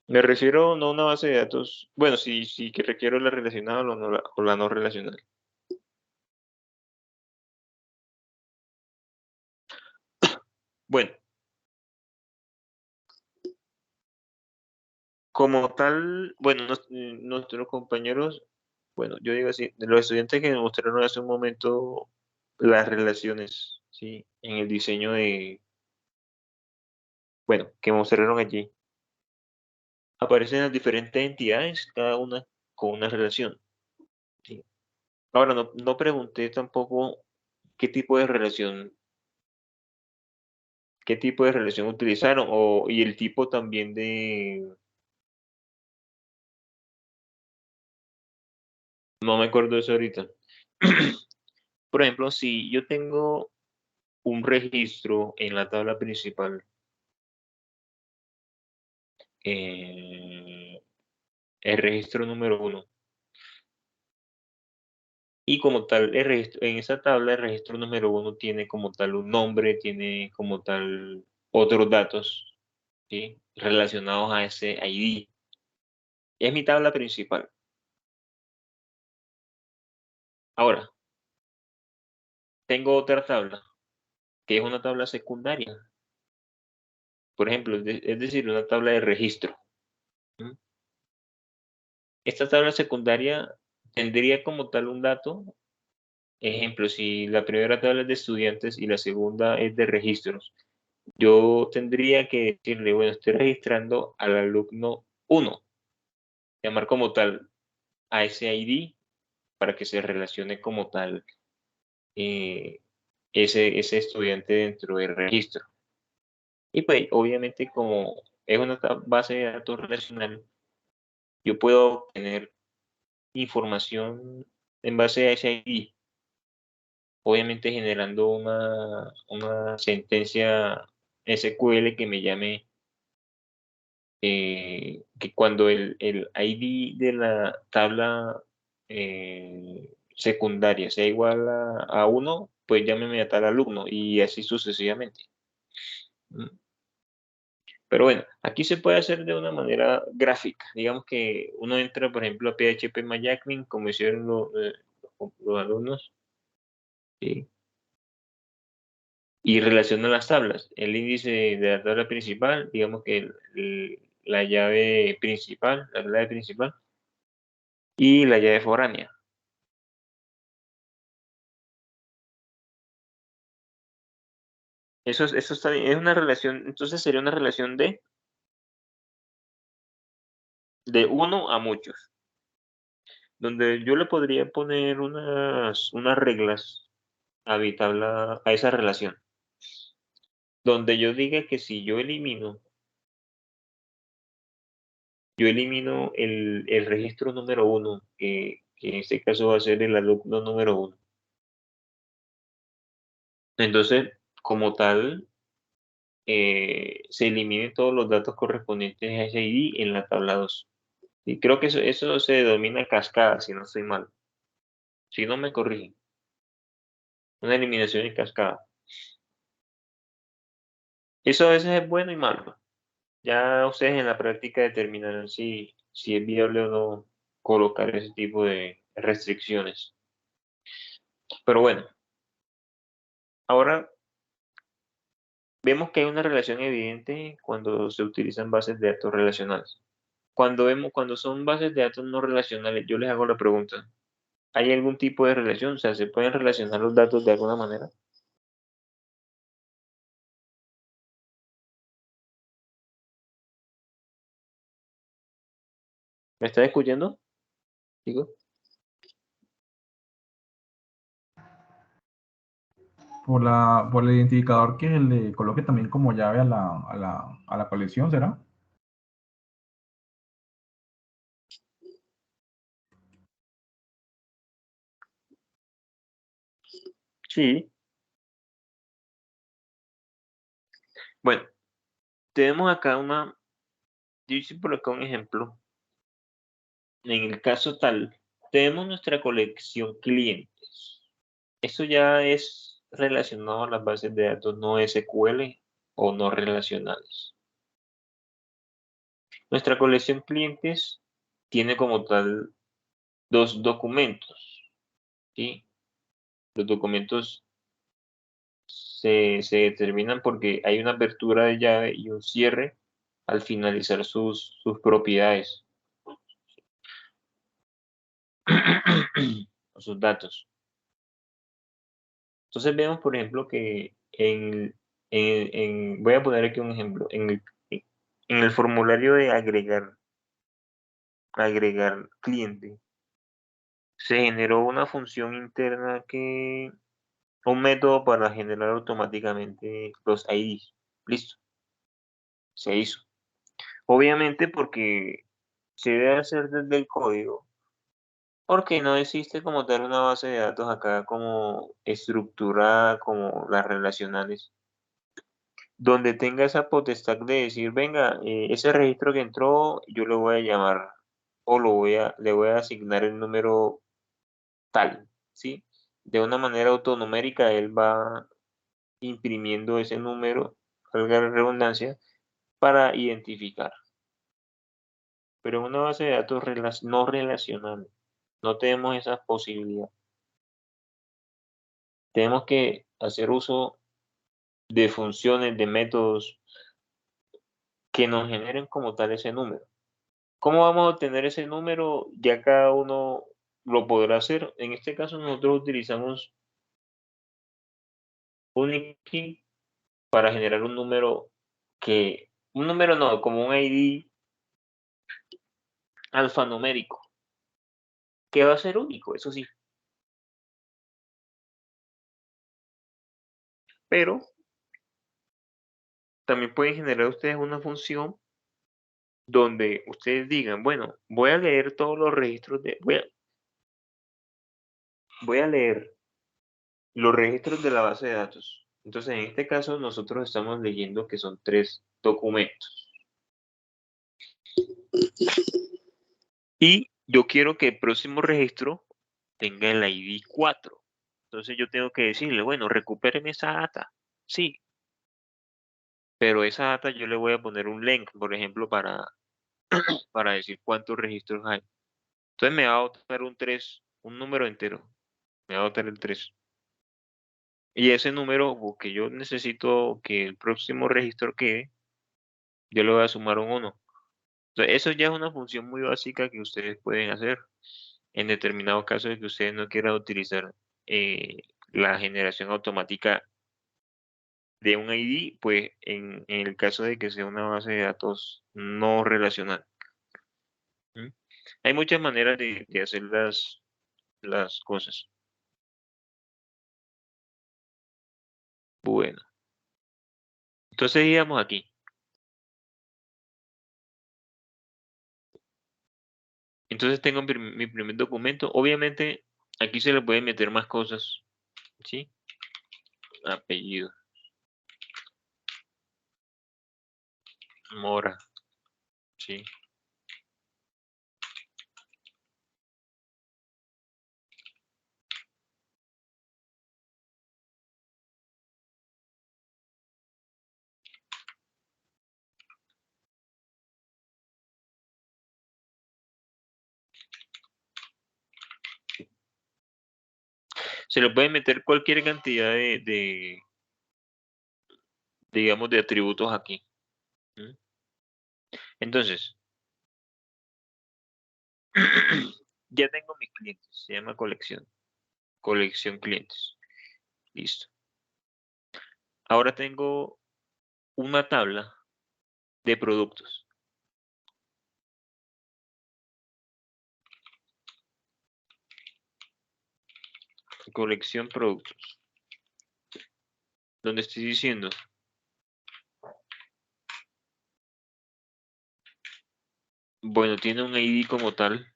Me refiero no a una base de datos, bueno, si que requiero la relacionada o la no relacional. Bueno, como tal, bueno, nuestros compañeros, bueno, yo digo así, los estudiantes que nos mostraron hace un momento las relaciones, ¿sí? En el diseño bueno, que mostraron allí, aparecen las diferentes entidades, cada una con una relación, ¿sí? Ahora, no pregunté tampoco qué tipo de relación, utilizaron, y el tipo también no me acuerdo de eso ahorita. Por ejemplo, si yo tengo un registro en la tabla principal, el registro número 1, y como tal, en esa tabla, el registro número 1 tiene como tal un nombre, tiene como tal otros datos, ¿sí? Relacionados a ese ID. Es mi tabla principal. Ahora, tengo otra tabla, que es una tabla secundaria. Por ejemplo, es decir, una tabla de registro. ¿Mm? Esta tabla secundaria tendría como tal un dato. Ejemplo, si la primera tabla es de estudiantes y la segunda es de registros, yo tendría que decirle, bueno, estoy registrando al alumno 1, llamar como tal a ese ID para que se relacione como tal ese estudiante dentro del registro. Y pues, obviamente, como es una base de datos relacional, yo puedo obtener información en base a ese ID, obviamente generando una sentencia SQL que me llame, que cuando el ID de la tabla secundaria sea igual a 1, pues llámeme a tal alumno y así sucesivamente. Pero bueno, aquí se puede hacer de una manera gráfica. Digamos que uno entra, por ejemplo, a PHP MyAdmin, como hicieron los alumnos, ¿sí? Y relaciona las tablas. El índice de la tabla principal, digamos que la llave principal, y la llave foránea. Eso está bien. Es una relación, entonces sería una relación de 1 a muchos, donde yo le podría poner unas reglas a a esa relación, donde yo diga que si yo elimino el registro número 1, que en este caso va a ser el alumno número 1. Entonces, como tal, se eliminen todos los datos correspondientes a ese ID en la tabla 2. Y creo que eso se denomina cascada, si no estoy mal. Si no me corrigen. Una eliminación en cascada. Eso a veces es bueno y malo. Ya ustedes en la práctica determinarán si es viable o no colocar ese tipo de restricciones. Pero bueno, ahora vemos que hay una relación evidente cuando se utilizan bases de datos relacionales. Cuando son bases de datos no relacionales, yo les hago la pregunta, ¿hay algún tipo de relación? O sea, ¿se pueden relacionar los datos de alguna manera? ¿Me estás escuchando? Digo. Por el identificador que le coloque también como llave a la colección, ¿será? Sí. Bueno, tenemos acá yo hice por acá un ejemplo. En el caso tal, tenemos nuestra colección clientes. Eso ya es relacionado a las bases de datos no SQL o no relacionales. Nuestra colección clientes tiene como tal dos documentos, ¿sí? Los documentos se determinan porque hay una apertura de llave y un cierre al finalizar sus propiedades o sus datos. Entonces vemos, por ejemplo, que voy a poner aquí un ejemplo, en el formulario de agregar cliente, se generó una función interna un método para generar automáticamente los IDs. Listo, se hizo. Obviamente porque se debe hacer desde el código, porque no existe como tal una base de datos acá como estructurada como las relacionales, donde tenga esa potestad de decir, venga, ese registro que entró, yo lo voy a llamar o le voy a asignar el número tal, ¿sí? De una manera autonumérica, él va imprimiendo ese número, valga la redundancia, para identificar. Pero en una base de datos no relacional, no tenemos esa posibilidad. Tenemos que hacer uso de funciones, de métodos que nos generen como tal ese número. ¿Cómo vamos a obtener ese número? Ya cada uno lo podrá hacer. En este caso nosotros utilizamos Unity para generar un número no, como un ID alfanumérico, que va a ser único, eso sí. Pero también pueden generar ustedes una función donde ustedes digan, bueno, voy a leer todos los registros voy a leer los registros de la base de datos. Entonces, en este caso, nosotros estamos leyendo que son 3 documentos. Y yo quiero que el próximo registro tenga el ID 4. Entonces, yo tengo que decirle, bueno, recupéreme esa data. Sí. Pero esa data yo le voy a poner un link, por ejemplo, para decir cuántos registros hay. Entonces, me va a botar un número entero. Me va a botar el 3. Y ese número que yo necesito que el próximo registro quede, yo le voy a sumar un 1. Entonces, eso ya es una función muy básica que ustedes pueden hacer en determinados casos de que ustedes no quieran utilizar la generación automática de un ID, pues en el caso de que sea una base de datos no relacional. ¿Mm? Hay muchas maneras de hacer las cosas. Bueno, entonces digamos aquí. Entonces tengo mi primer documento. Obviamente aquí se le puede meter más cosas, ¿sí? Apellido. Mora, ¿sí? Se le puede meter cualquier cantidad digamos, de atributos aquí. ¿Mm? Entonces, ya tengo mis clientes, se llama colección clientes. Listo. Ahora tengo una tabla de productos. Colección productos. Donde estoy diciendo bueno, tiene un ID como tal.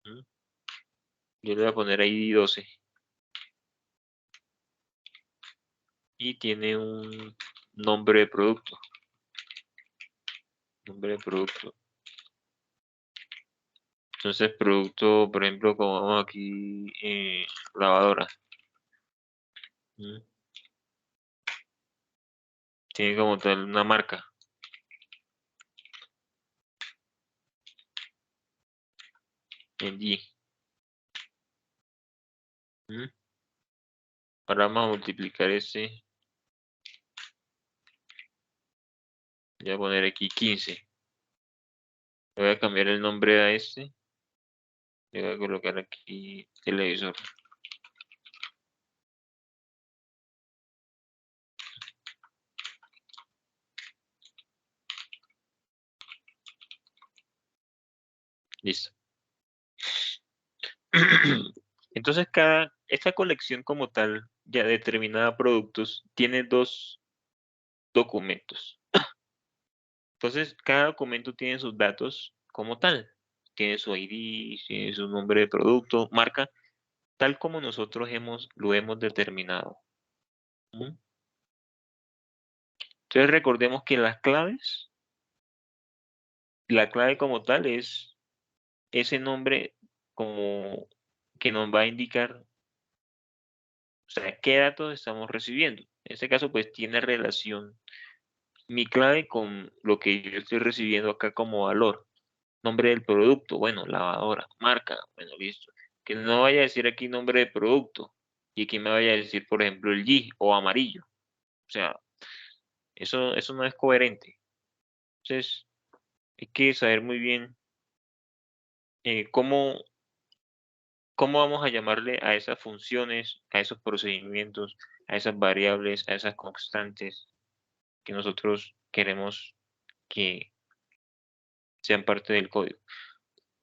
¿Mm? Yo le voy a poner ID 12. y tiene un nombre de producto. Nombre de producto. Entonces, producto, por ejemplo, como vamos aquí, lavadora. ¿Mm? Tiene como tal una marca. LG. ¿Mm? Ahora vamos a multiplicar ese. Voy a poner aquí 15. Le voy a cambiar el nombre a este. Le voy a colocar aquí televisor. Listo. Entonces, esta colección como tal, ya determinada productos, tiene dos documentos. Entonces, cada documento tiene sus datos como tal. Tiene su ID, tiene su nombre de producto, marca, tal como nosotros lo hemos determinado. ¿Mm? Entonces, recordemos que las claves, la clave como tal es ese nombre como que nos va a indicar, o sea, qué datos estamos recibiendo. En este caso, pues tiene relación mi clave con lo que yo estoy recibiendo acá como valor. Nombre del producto, bueno, lavadora, marca, bueno, listo. Que no vaya a decir aquí nombre de producto y que me vaya a decir, por ejemplo, el G o amarillo. O sea, eso no es coherente. Entonces, hay que saber muy bien cómo vamos a llamarle a esas funciones, a esos procedimientos, a esas variables, a esas constantes que nosotros queremos que sean parte del código.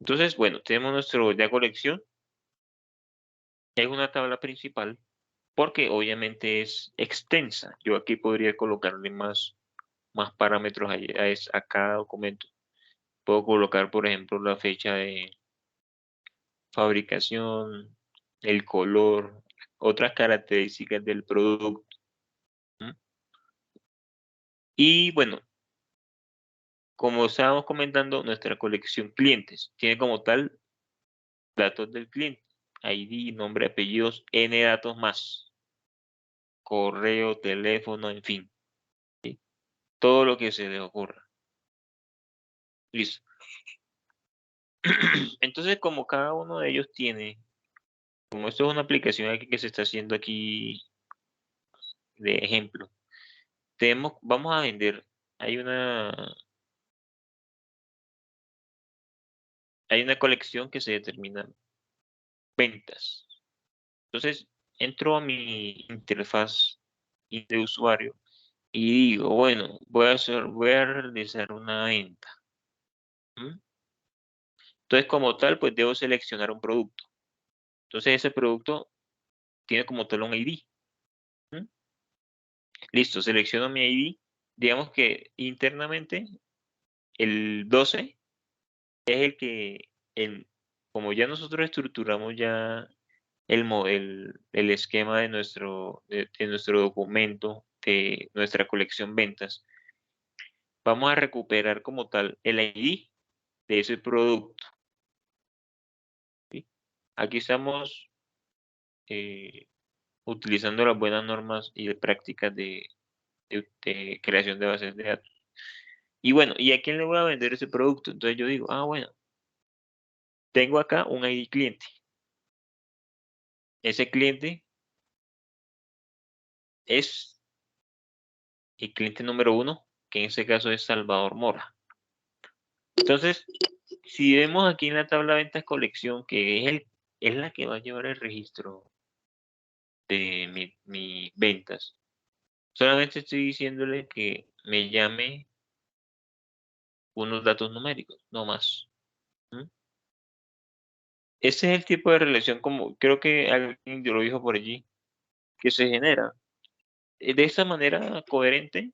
Entonces, bueno, tenemos nuestro ya colección. Es una tabla principal porque obviamente es extensa. Yo aquí podría colocarle más parámetros a cada documento. Puedo colocar, por ejemplo, la fecha de fabricación, el color, otras características del producto. ¿Mm? Y bueno, como estábamos comentando, nuestra colección clientes tiene como tal datos del cliente, ID, nombre, apellidos, N datos más, correo, teléfono, en fin, ¿sí? Todo lo que se les ocurra. Listo. Entonces, como cada uno de ellos tiene, como esto es una aplicación aquí que se está haciendo aquí de ejemplo, vamos a vender, hay una colección que se determina ventas. Entonces, entro a mi interfaz de usuario y digo, bueno, voy a realizar una venta. ¿Mm? Entonces, como tal, pues debo seleccionar un producto. Entonces, ese producto tiene como tal un ID. ¿Mm? Listo, selecciono mi ID. Digamos que internamente el 12 es el que, como ya nosotros estructuramos ya el esquema de nuestro documento, de nuestra colección ventas, vamos a recuperar como tal el ID de ese producto. ¿Sí? Aquí estamos utilizando las buenas normas y prácticas de creación de bases de datos. Y bueno, ¿y a quién le voy a vender ese producto? Entonces yo digo, bueno, tengo acá un ID cliente. Ese cliente es el cliente número 1, que en este caso es Salvador Mora. Entonces, si vemos aquí en la tabla de ventas colección, que es la que va a llevar el registro de mis ventas, solamente estoy diciéndole que me llame unos datos numéricos, no más. ¿Mm? Ese es el tipo de relación, como creo que alguien lo dijo por allí, que se genera. De esa manera coherente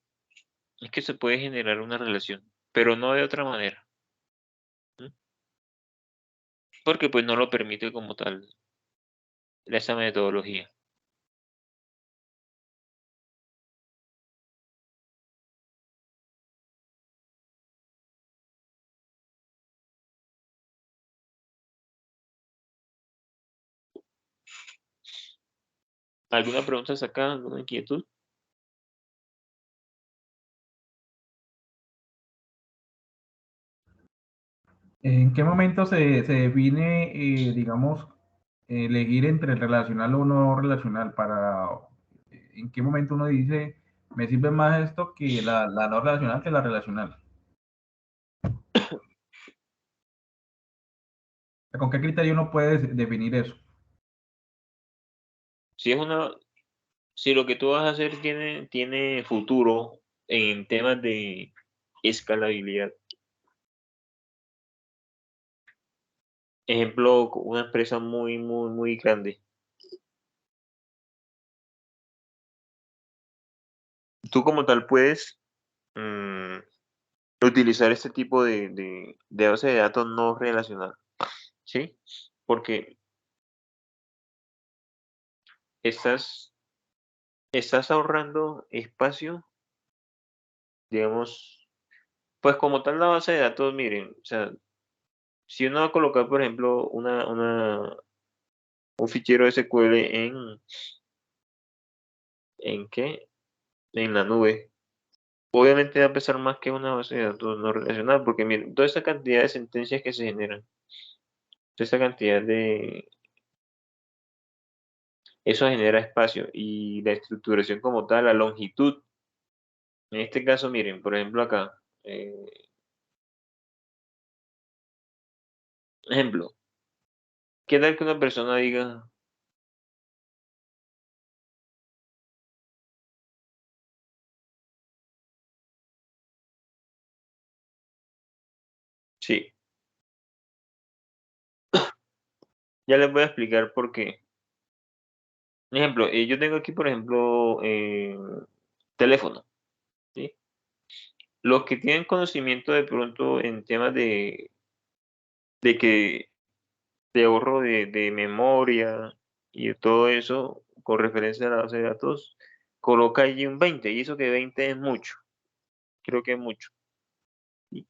es que se puede generar una relación, pero no de otra manera. ¿Mm? Porque pues no lo permite como tal esa metodología. ¿Alguna pregunta hasta acá? ¿Alguna inquietud? ¿En qué momento se define, digamos, elegir entre relacional o no relacional? ¿En qué momento uno dice, me sirve más esto que la no relacional que la relacional? ¿Con qué criterio uno puede definir eso? Si lo que tú vas a hacer tiene futuro en temas de escalabilidad. Ejemplo, una empresa muy grande. Tú como tal puedes utilizar este tipo de base de datos no relacional, ¿sí? Porque estás ahorrando espacio, digamos, pues como tal la base de datos, miren, o sea, si uno va a colocar, por ejemplo, un fichero SQL ¿en qué? En la nube. Obviamente va a pesar más que una base de datos no relacional, porque miren, toda esta cantidad de sentencias que se generan, toda esta cantidad eso genera espacio y la estructuración como tal, la longitud. En este caso, miren, por ejemplo acá, eh, ejemplo, ¿qué tal que una persona diga, sí, ya les voy a explicar por qué? Ejemplo, yo tengo aquí, por ejemplo, teléfono, ¿sí? Los que tienen conocimiento de pronto en temas de que de ahorro de memoria y de todo eso, con referencia a la base de datos, coloca allí un 20, y eso que 20 es mucho, creo que es mucho. ¿Sí?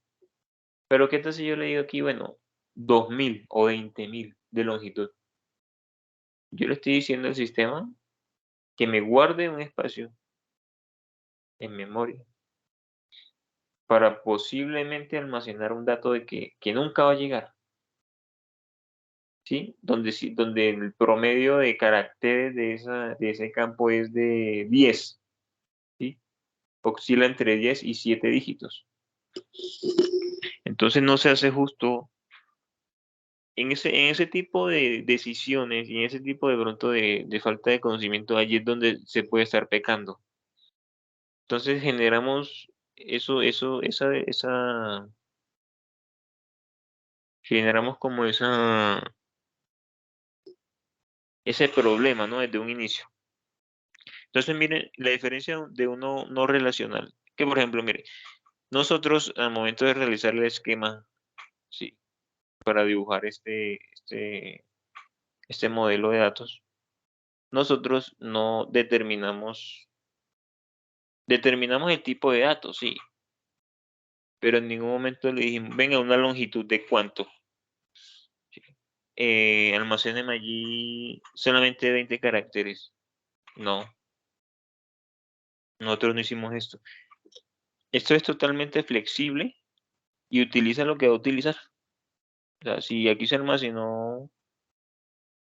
Pero ¿qué tal si yo le digo aquí, bueno, 2000 o 20.000 de longitud? Yo le estoy diciendo al sistema que me guarde un espacio en memoria para posiblemente almacenar un dato de que nunca va a llegar, ¿sí? Donde el promedio de caracteres de ese campo es de 10, ¿sí? Oscila entre 10 y 7 dígitos. Entonces no se hace justo en ese tipo de decisiones y en ese tipo de pronto de falta de conocimiento, allí es donde se puede estar pecando. Entonces generamos generamos como ese problema, ¿no? Desde un inicio. Entonces, miren, la diferencia de uno no relacional, que por ejemplo, mire, nosotros al momento de realizar el esquema, sí, para dibujar este modelo de datos, nosotros no determinamos el tipo de datos, sí, pero en ningún momento le dijimos, venga, una longitud de cuánto. Sí. Almacéneme allí solamente 20 caracteres. No, nosotros no hicimos esto. Esto es totalmente flexible y utiliza lo que va a utilizar. O sea, si aquí se almacenó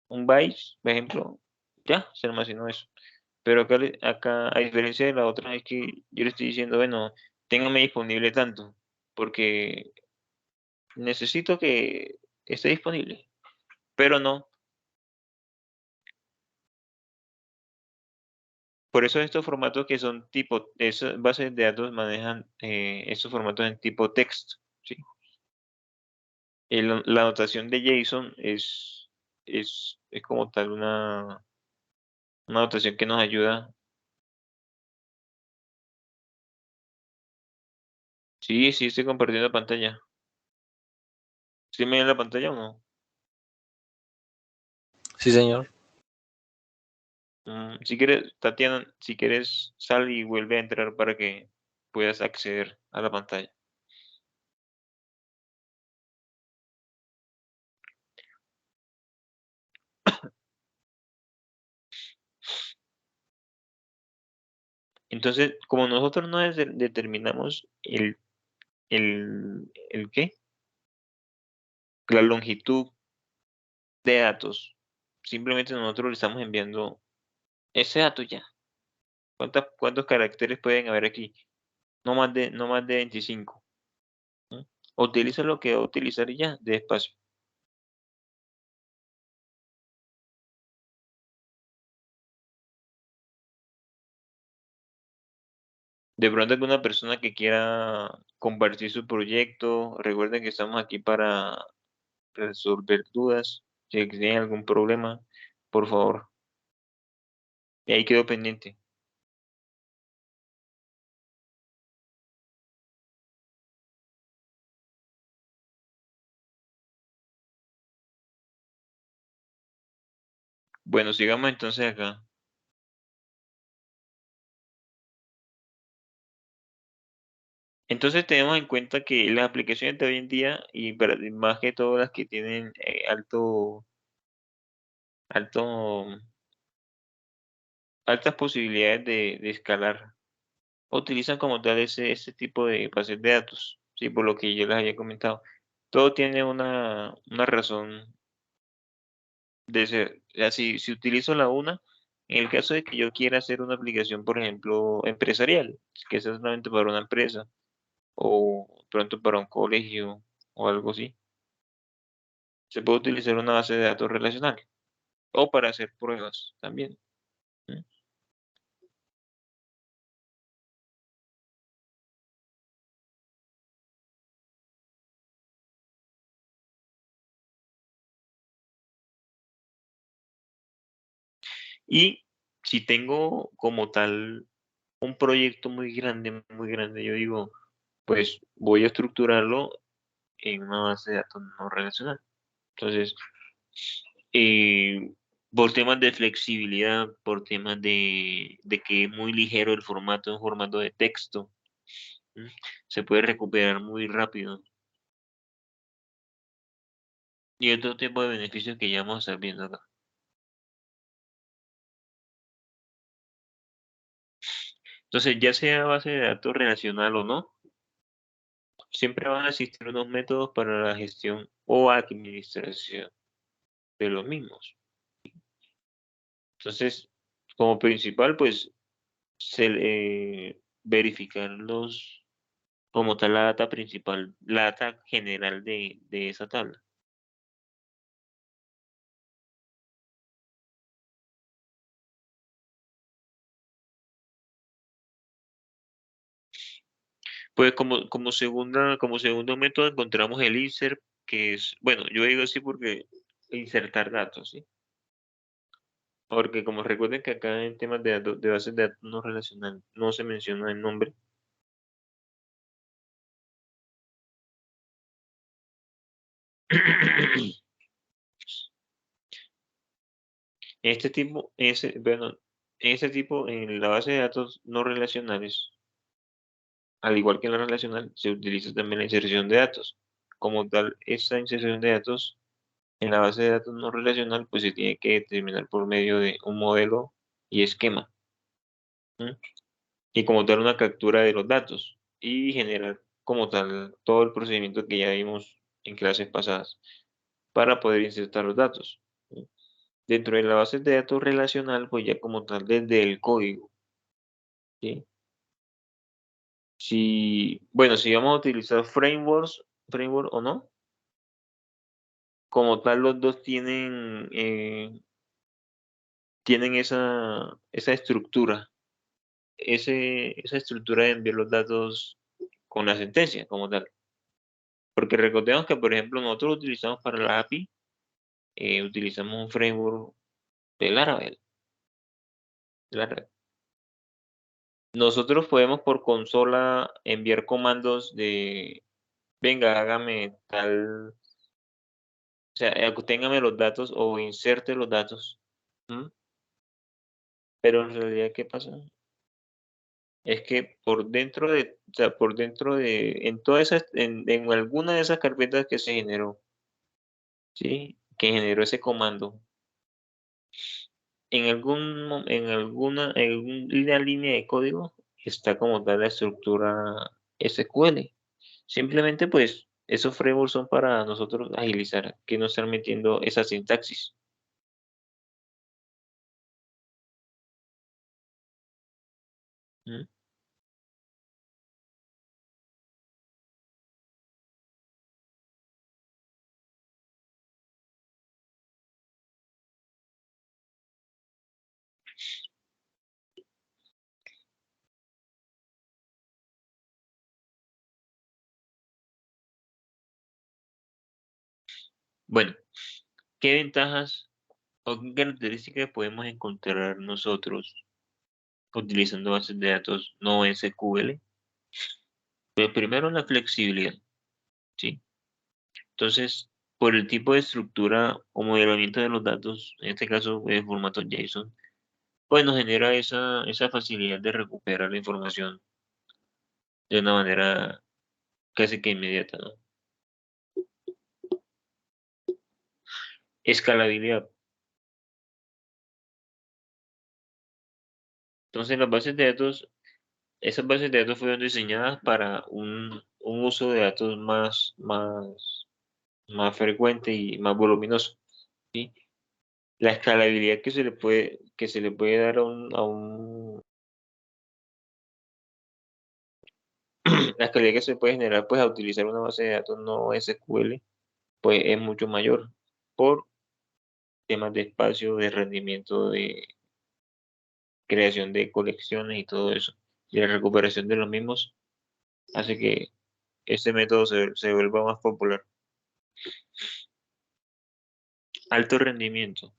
un byte, por ejemplo, ya se almacenó eso. Pero acá, a diferencia de la otra, es que yo le estoy diciendo, bueno, téngame disponible tanto, porque necesito que esté disponible. Pero no. Por eso estos formatos que son tipo, esas bases de datos manejan estos formatos en tipo text, ¿sí? La notación de JSON es como tal una notación que nos ayuda. Sí, sí, estoy compartiendo pantalla. ¿Sí me ven la pantalla o no? Sí, señor. Si quieres, Tatiana, si quieres, sal y vuelve a entrar para que puedas acceder a la pantalla. Entonces, como nosotros no determinamos el ¿qué? La longitud de datos, simplemente nosotros le estamos enviando ese dato ya. ¿Cuántos caracteres pueden haber aquí? No más de 25. ¿no? Utiliza lo que va a utilizar y ya, de espacio. De pronto alguna persona que quiera compartir su proyecto, recuerden que estamos aquí para resolver dudas. Si tienen algún problema, por favor. Y ahí quedó pendiente. Bueno, sigamos entonces acá. Entonces tenemos en cuenta que las aplicaciones de hoy en día, y más que todo las que tienen altas posibilidades de escalar, utilizan como tal ese tipo de bases de datos, ¿sí? Por lo que yo les había comentado. Todo tiene una razón de ser. O sea, si utilizo la una, en el caso de que yo quiera hacer una aplicación, por ejemplo, empresarial, que sea solamente para una empresa, o pronto para un colegio, o algo así, se puede utilizar una base de datos relacional, o para hacer pruebas también. ¿sí? Y si tengo como tal un proyecto muy grande, yo digo, pues voy a estructurarlo en una base de datos no relacional. Entonces, eh, por temas de flexibilidad, por temas de que es muy ligero el formato, en formato de texto, ¿m? Se puede recuperar muy rápido. Y otro tipo de beneficios que ya vamos a estar viendo acá. Entonces, ya sea base de datos relacional o no, siempre van a existir unos métodos para la gestión o administración de los mismos. Entonces, como principal, pues, verificar como tal, la data principal, la data general de esa tabla. Pues como segundo método encontramos el insert, que es, bueno, yo digo así porque insertar datos, ¿sí? Porque como recuerden que acá en temas de datos, de bases de datos no relacional, no se menciona el nombre. Bueno, en la base de datos no relacionales, al igual que en la relacional, se utiliza también la inserción de datos. Como tal, esa inserción de datos en la base de datos no relacional, pues se tiene que determinar por medio de un modelo y esquema. ¿m? Y como tal, una captura de los datos y generar como tal todo el procedimiento que ya vimos en clases pasadas para poder insertar los datos. ¿sí? Dentro de la base de datos relacional, pues ya como tal desde el código. ¿sí? Bueno, si vamos a utilizar framework o no, como tal los dos tienen esa estructura, esa estructura de enviar los datos con la sentencia como tal. Porque recordemos que, por ejemplo, nosotros utilizamos para la API, utilizamos un framework de Laravel. Nosotros podemos por consola enviar comandos de, venga, hágame tal, o sea, téngame los datos o inserte los datos. ¿m? Pero en realidad, ¿qué pasa? Es que por dentro o sea, en todas en alguna de esas carpetas que se generó, ¿sí? Que generó ese comando, en alguna línea de código está como tal la estructura SQL. Simplemente pues esos frameworks son para nosotros agilizar, que no estar metiendo esa sintaxis. ¿Mm? Bueno, ¿qué ventajas o qué características podemos encontrar nosotros utilizando bases de datos no SQL? Pues primero la flexibilidad, ¿sí? Entonces, por el tipo de estructura o modelamiento de los datos, en este caso en formato JSON, pues nos genera esa facilidad de recuperar la información de una manera casi que inmediata, ¿no? Escalabilidad. Entonces, las bases de datos, esas bases de datos fueron diseñadas para un uso de datos más frecuente y más voluminoso, ¿sí? La escalabilidad que se le puede dar la escalabilidad que se puede generar pues a utilizar una base de datos no SQL, pues es mucho mayor por temas de espacio, de rendimiento, de creación de colecciones y todo eso. Y la recuperación de los mismos hace que este método se vuelva más popular. Alto rendimiento.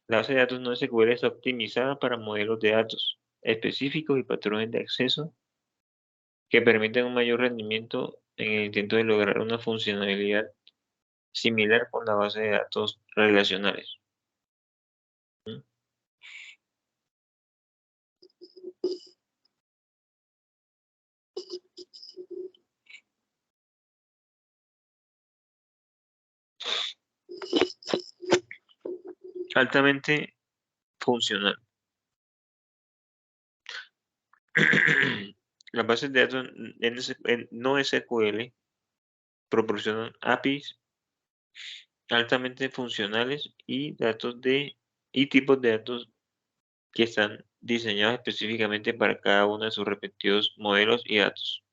La base de datos no SQL está optimizada para modelos de datos específicos y patrones de acceso que permiten un mayor rendimiento en el intento de lograr una funcionalidad similar con la base de datos relacionales. ¿Mm? Altamente funcional. Las bases de datos no SQL proporcionan APIs altamente funcionales y tipos de datos que están diseñados específicamente para cada uno de sus respectivos modelos y datos.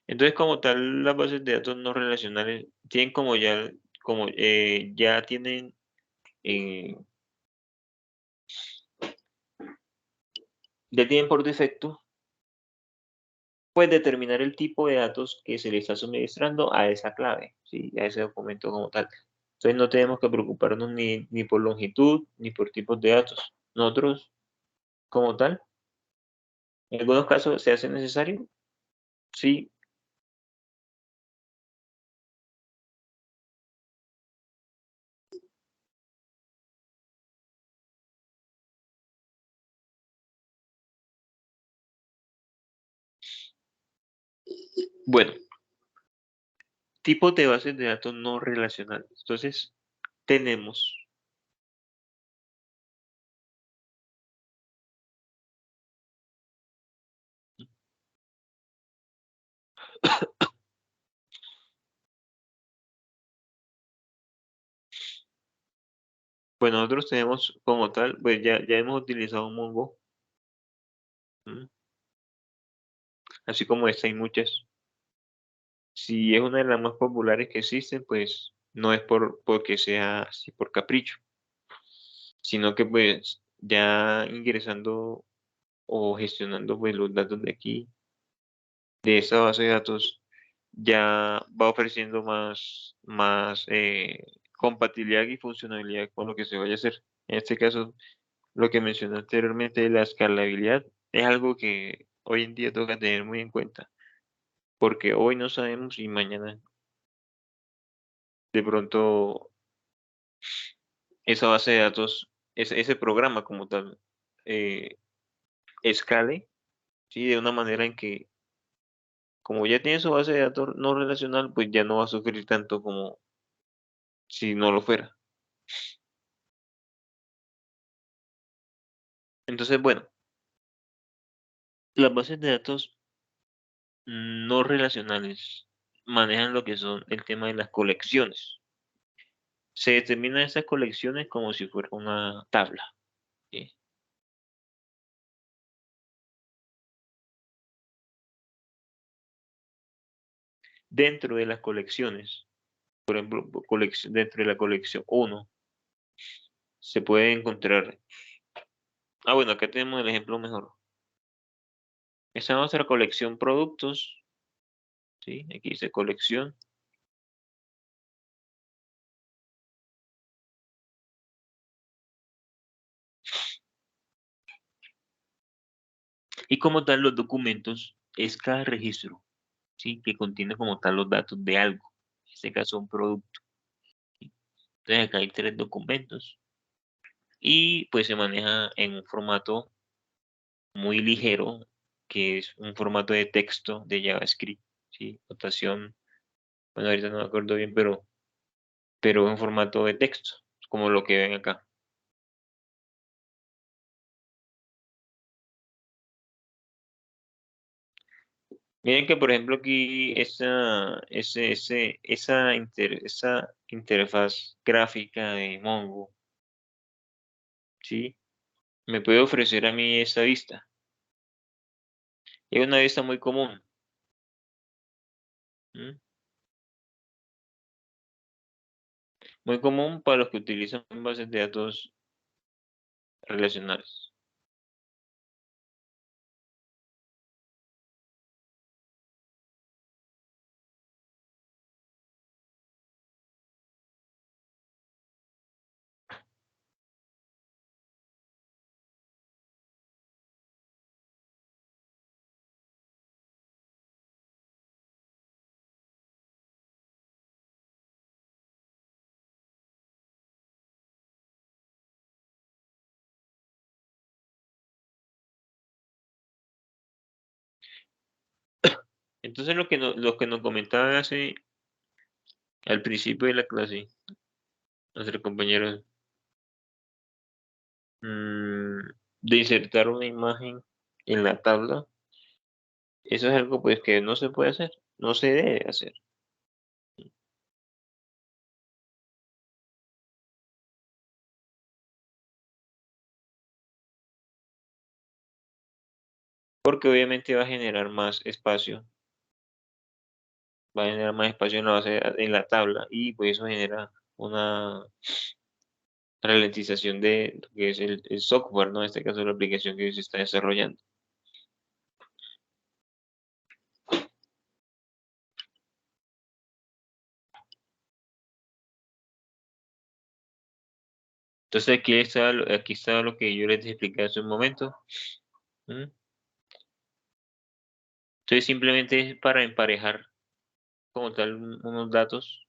Entonces, como tal, las bases de datos no relacionales tienen ya tienen eh, ya tienen por defecto, pues determinar el tipo de datos que se le está suministrando a esa clave, ¿sí? A ese documento como tal. Entonces no tenemos que preocuparnos ni por longitud ni por tipos de datos. Nosotros, como tal, en algunos casos se hace necesario, sí. Bueno, tipos de bases de datos no relacionales. Entonces, tenemos pues nosotros tenemos como tal, pues ya hemos utilizado Mongo, ¿m? Así como esta hay muchas. Si es una de las más populares que existen, pues no es porque sea así por capricho, sino que pues ya ingresando o gestionando pues los datos de aquí, de esa base de datos, ya va ofreciendo más compatibilidad y funcionalidad con lo que se vaya a hacer. En este caso, lo que mencioné anteriormente, la escalabilidad, es algo que hoy en día toca tener muy en cuenta, porque hoy no sabemos y mañana de pronto esa base de datos, ese programa como tal, eh, escale, ¿sí? De una manera en que como ya tiene su base de datos no relacional, pues ya no va a sufrir tanto como si no lo fuera. Entonces, bueno, las bases de datos no relacionales manejan lo que son el tema de las colecciones. Se determinan esas colecciones como si fuera una tabla. ¿Sí? Dentro de las colecciones, por ejemplo, dentro de la colección 1, se puede encontrar. Bueno, acá tenemos el ejemplo mejor. Esta es nuestra colección productos. ¿Sí? Aquí dice colección. Y como tal, los documentos es cada registro, ¿sí? Que contiene como tal los datos de algo. En este caso, un producto. ¿Sí? Entonces, acá hay 3 documentos. Y pues se maneja en un formato muy ligero, que es un formato de texto de JavaScript. ¿Sí? Notación, bueno, ahorita no me acuerdo bien, pero es un formato de texto, como lo que ven acá. Miren que, por ejemplo, aquí esa interfaz gráfica de Mongo, ¿sí? Me puede ofrecer a mí esta vista. Es una vista muy común. ¿Mm? Muy común para los que utilizan bases de datos relacionales. Entonces lo que nos comentaban al principio de la clase, nuestros compañeros, de insertar una imagen en la tabla, eso es algo pues que no se puede hacer, no se debe hacer. Porque obviamente va a generar más espacio, en la en la tabla, y pues eso genera una ralentización de lo que es el software, ¿no? En este caso la aplicación que se está desarrollando. Entonces aquí está lo que yo les expliqué hace un momento. ¿Mm? Entonces simplemente es para emparejar como tal unos datos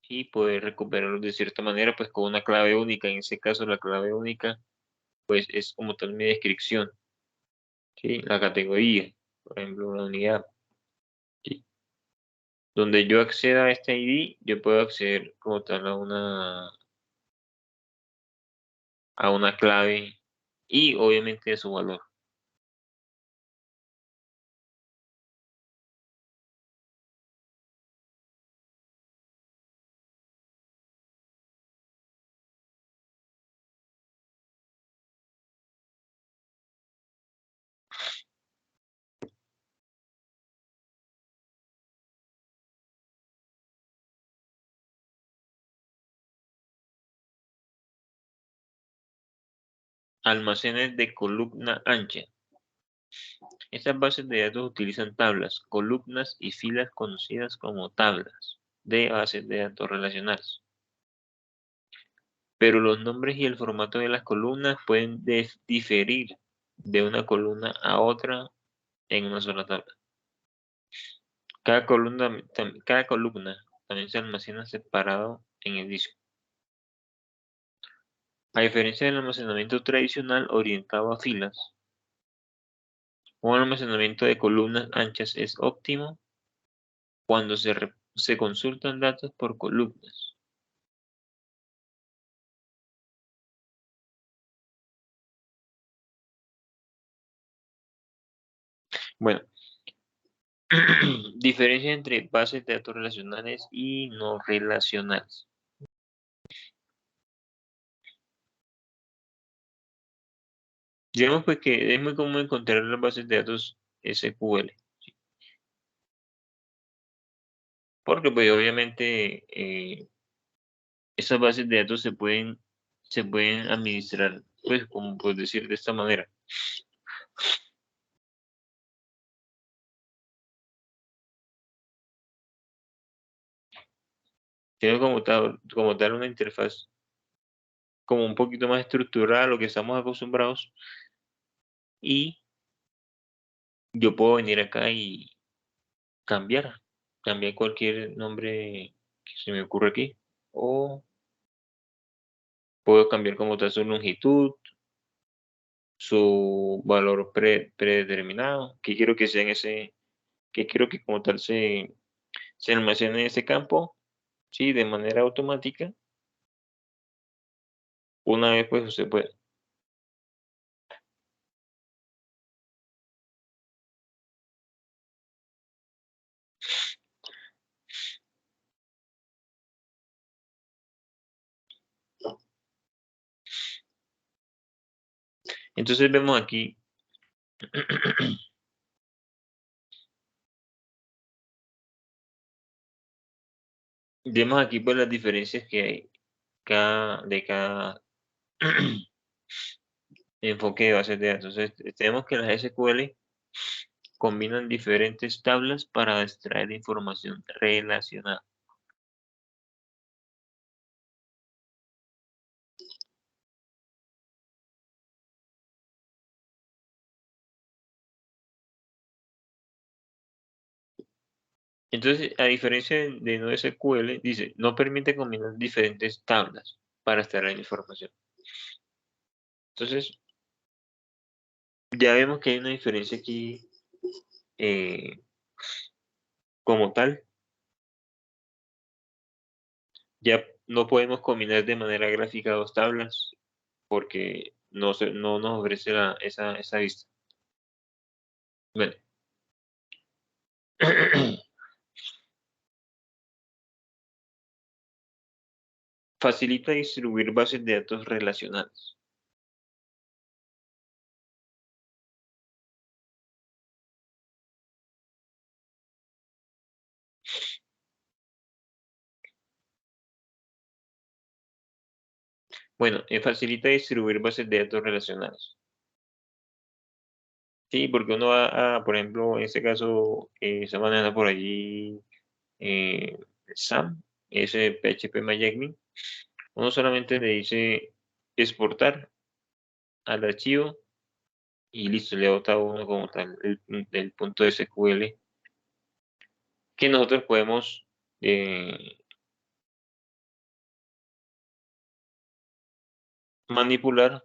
y poder recuperarlos de cierta manera, pues con una clave única. En ese caso la clave única pues es como tal mi descripción, ¿sí? La categoría, por ejemplo, una unidad. ¿Sí? Donde yo acceda a este ID, yo puedo acceder como tal a una clave y obviamente a su valor. Almacenes de columna ancha. Estas bases de datos utilizan tablas, columnas y filas conocidas como tablas de bases de datos relacionales. Pero los nombres y el formato de las columnas pueden diferir de una columna a otra en una sola tabla. Cada columna también se almacena separado en el disco. A diferencia del almacenamiento tradicional orientado a filas, Un almacenamiento de columnas anchas es óptimo cuando se consultan datos por columnas. Bueno, diferencia entre bases de datos relacionales y no relacionales. Digamos pues que es muy común encontrar las bases de datos SQL. ¿Sí? Porque pues obviamente esas bases de datos se pueden administrar, pues como puedo decir de esta manera. Tiene como tal una interfaz como un poquito más estructurada a lo que estamos acostumbrados, y yo puedo venir acá y cambiar cualquier nombre que se me ocurra aquí, o puedo cambiar como tal su longitud, su valor predeterminado, que quiero que sea que quiero que como tal se almacene en ese campo, sí, de manera automática. Una vez pues usted puede. Entonces vemos aquí pues las diferencias que hay de cada enfoque de bases de datos. Entonces, tenemos que las SQL combinan diferentes tablas para extraer información relacionada. Entonces, a diferencia de NoSQL, dice, no permite combinar diferentes tablas para extraer información. Entonces, ya vemos que hay una diferencia aquí como tal. Ya no podemos combinar de manera gráfica dos tablas porque no nos ofrece esa vista. Bueno. Facilita distribuir bases de datos relacionales. Bueno, facilita distribuir bases de datos relacionales. Sí, porque uno va a, por ejemplo, en este caso, se maneja por allí SAM, ese PHP MyAdmin. Uno solamente le dice exportar al archivo y listo, le bota a uno como tal el punto SQL que nosotros podemos manipular.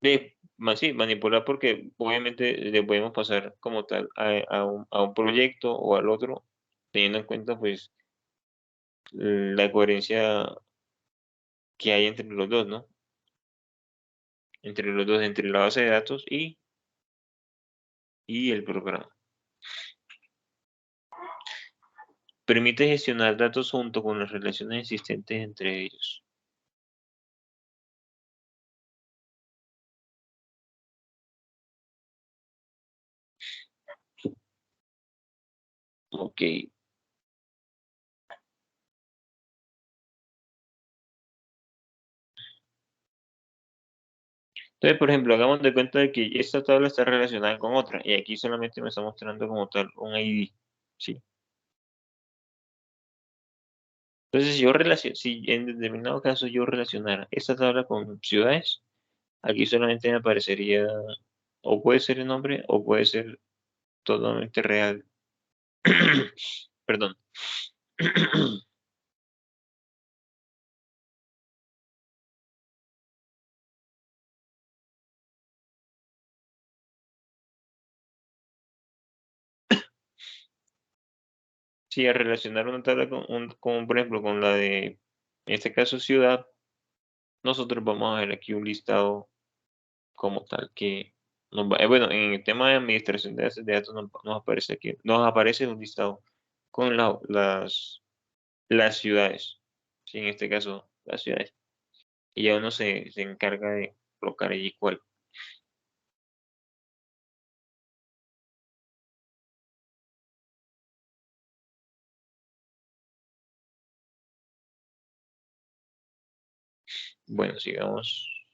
Sí, manipular porque obviamente le podemos pasar como tal a un proyecto o al otro, teniendo en cuenta pues la coherencia que hay entre los dos, ¿no? Entre los dos, entre la base de datos y el programa. Permite gestionar datos junto con las relaciones existentes entre ellos. Ok. Entonces, por ejemplo, hagamos de cuenta de que esta tabla está relacionada con otra y aquí solamente me está mostrando como tal un ID, ¿sí? Entonces, si en determinado caso yo relacionara esta tabla con ciudades, aquí solamente me aparecería, o puede ser el nombre, o puede ser totalmente real. Perdón. Sí, a relacionar una tabla con, por ejemplo, con la de, en este caso, ciudad, nosotros vamos a ver aquí un listado como tal que bueno, en el tema de administración de bases de datos nos aparece aquí, nos aparece un listado con las ciudades, sí, en este caso, las ciudades. Y ya uno se encarga de colocar allí cuál. Bueno, sigamos.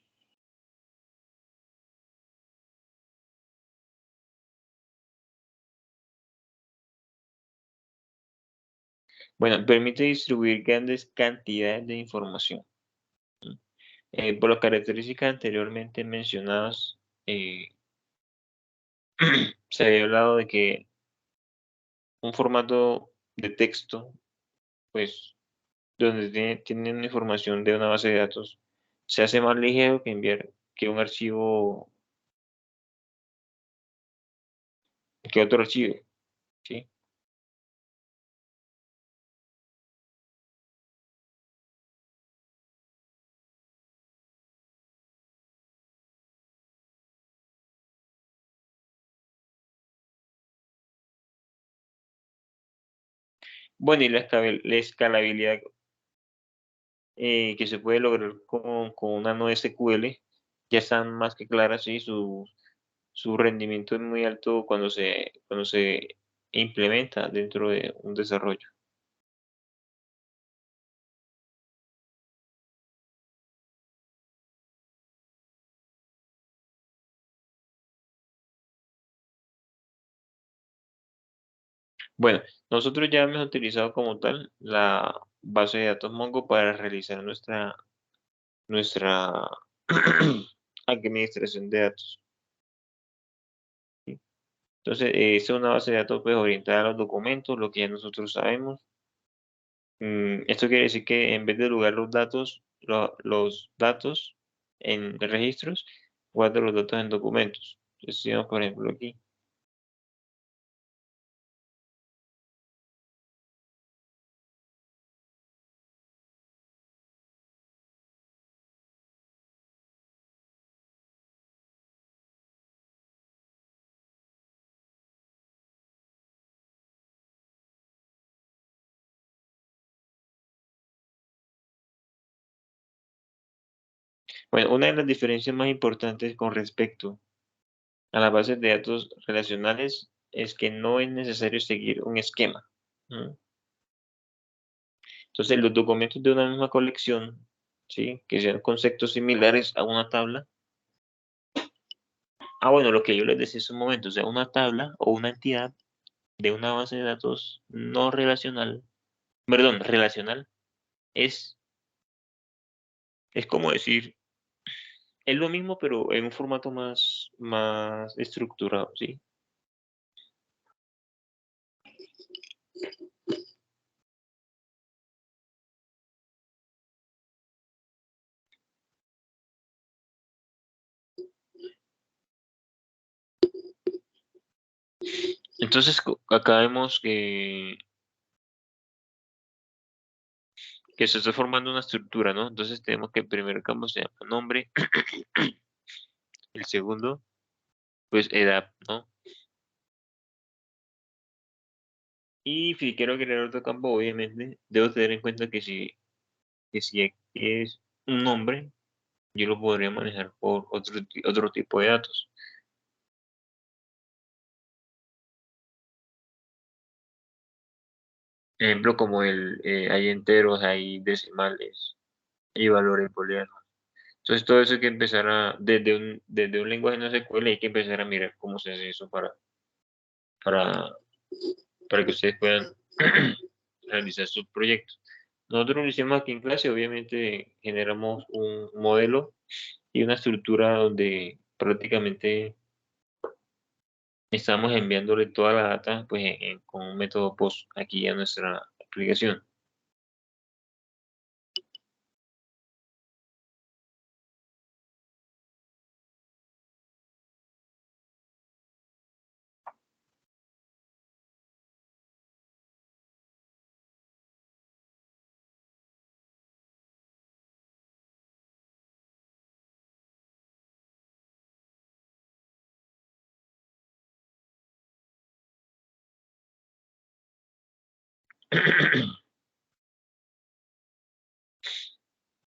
Bueno, permite distribuir grandes cantidades de información. Por las características anteriormente mencionadas, se había hablado de que un formato de texto, pues, donde tienen una información de una base de datos, se hace más ligero que enviar que un archivo, que otro archivo, ¿sí? Bueno, y la escalabilidad que se puede lograr con una NoSQL ya están más que claras, ¿sí? Su rendimiento es muy alto cuando se implementa dentro de un desarrollo. Bueno, nosotros ya hemos utilizado como tal la base de datos Mongo para realizar nuestra administración de datos, ¿sí? Entonces, es una base de datos pues, orientada a los documentos, lo que ya nosotros sabemos. Esto quiere decir que en vez de lugar los datos en registros, guarda los datos en documentos. Entonces, si vamos, por ejemplo, aquí. Bueno, una de las diferencias más importantes con respecto a las bases de datos relacionales es que no es necesario seguir un esquema. ¿No? Entonces, los documentos de una misma colección, ¿sí? Que sean conceptos similares a una tabla. Bueno, lo que yo les decía hace un momento, o sea, una tabla o una entidad de una base de datos no relacional, perdón, relacional, es, es como decir, es lo mismo, pero en un formato más estructurado, ¿sí? Entonces, acá vemos que se está formando una estructura, ¿no? Entonces tenemos que el primer campo se llama nombre, el segundo, pues edad, ¿no? Y si quiero crear otro campo, obviamente, debo tener en cuenta que si es un nombre, yo lo podría manejar por otro tipo de datos. Ejemplo, como hay enteros, hay decimales, hay valores booleanos. Entonces, todo eso hay que empezar desde un lenguaje no SQL, hay que empezar a mirar cómo se hace eso para, para que ustedes puedan realizar sus proyectos. Nosotros lo hicimos aquí en clase, obviamente generamos un modelo y una estructura donde prácticamente estamos enviándole toda la data pues, con un método POST aquí a nuestra aplicación.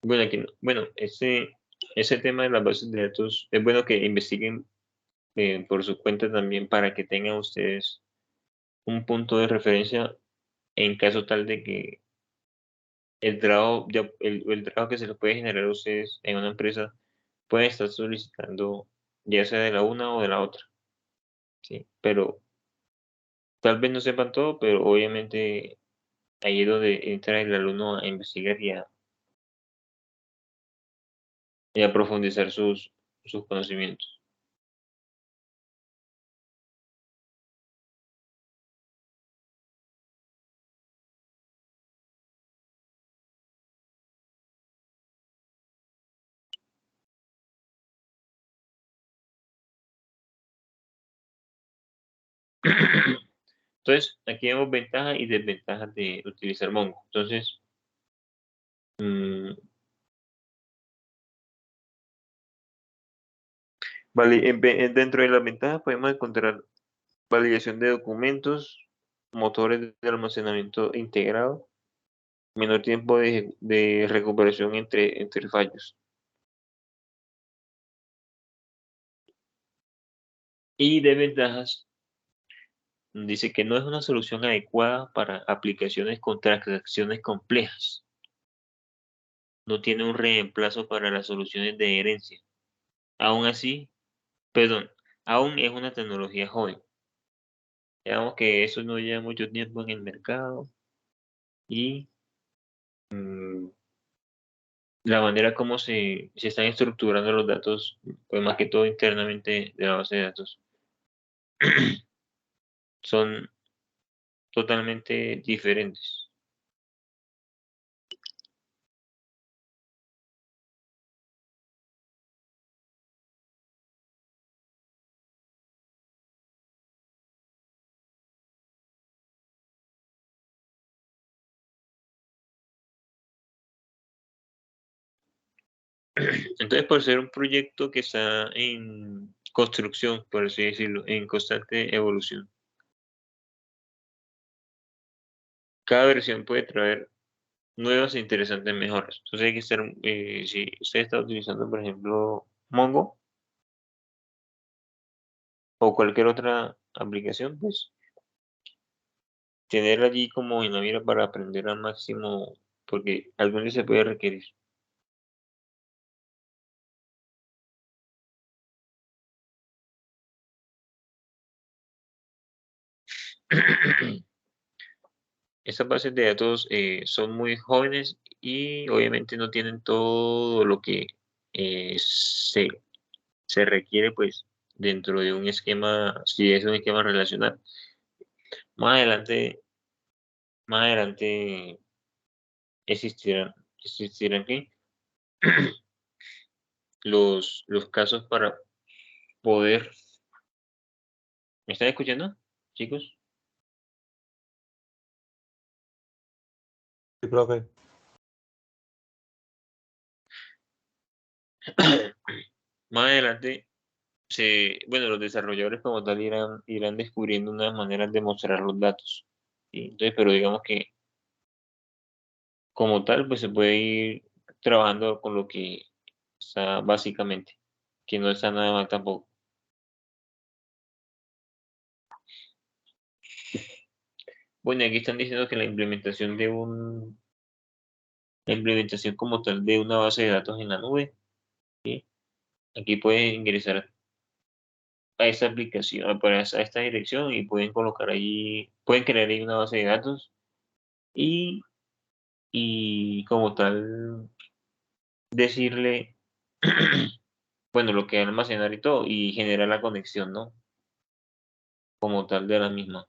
Bueno, aquí, bueno, ese tema de las bases de datos es bueno que investiguen por su cuenta también para que tengan ustedes un punto de referencia en caso tal de que el trabajo que se les puede generar a ustedes en una empresa pueden estar solicitando ya sea de la una o de la otra, ¿sí? Pero tal vez no sepan todo, pero obviamente ahí es donde entra el alumno a investigar y a profundizar sus conocimientos. Entonces, aquí vemos ventajas y desventajas de utilizar Mongo. Entonces, vale, dentro de las ventajas podemos encontrar validación de documentos, motores de almacenamiento integrado, menor tiempo de recuperación entre fallos. Y desventajas, dice que no es una solución adecuada para aplicaciones con transacciones complejas. No tiene un reemplazo para las soluciones de herencia. Aún así, perdón, aún es una tecnología joven. Digamos que eso no lleva mucho tiempo en el mercado y la manera como se están estructurando los datos, pues más que todo internamente de la base de datos, son totalmente diferentes. Entonces, por ser un proyecto que está en construcción, por así decirlo, en constante evolución, cada versión puede traer nuevas e interesantes mejoras. Entonces hay que estar, si usted está utilizando, por ejemplo, Mongo o cualquier otra aplicación, pues tener allí como en la mira para aprender al máximo, porque algún día se puede requerir. Estas bases de datos son muy jóvenes y obviamente no tienen todo lo que se requiere pues dentro de un esquema, si es un esquema relacional. Más adelante, más adelante existirán ¿qué? Los casos para poder. ¿Me están escuchando, chicos? Sí, profe. Más adelante, bueno, los desarrolladores como tal irán descubriendo unas maneras de mostrar los datos. ¿Sí? Entonces, pero digamos que como tal, pues se puede ir trabajando con lo que está básicamente, que no está nada mal tampoco. Bueno, aquí están diciendo que la implementación como tal de una base de datos en la nube, ¿sí? Aquí pueden ingresar a esta aplicación, a esta dirección y pueden colocar ahí, pueden crear ahí una base de datos y, y como tal decirle, bueno, lo que va a almacenar y todo y generar la conexión, ¿no? Como tal de la misma.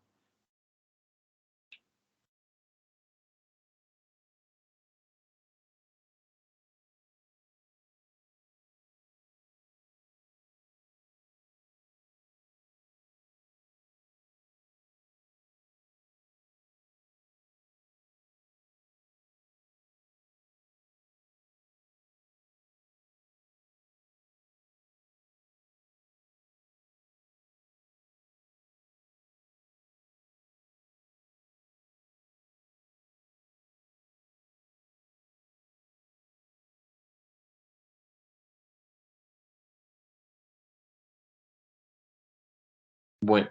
Bueno,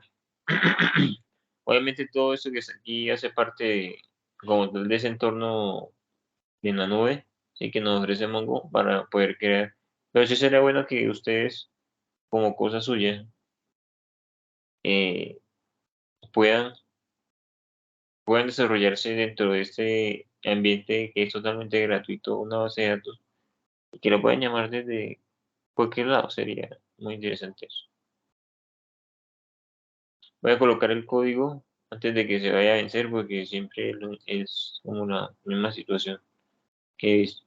obviamente todo esto que está aquí hace parte como tal de ese entorno en la nube, sí, que nos ofrece Mongo para poder crear. Pero sí sería bueno que ustedes, como cosa suya, eh, puedan, puedan desarrollarse dentro de este ambiente que es totalmente gratuito, una base de datos, y que lo puedan llamar desde cualquier lado. Sería muy interesante eso. Voy a colocar el código antes de que se vaya a vencer, porque siempre es como la misma situación que es.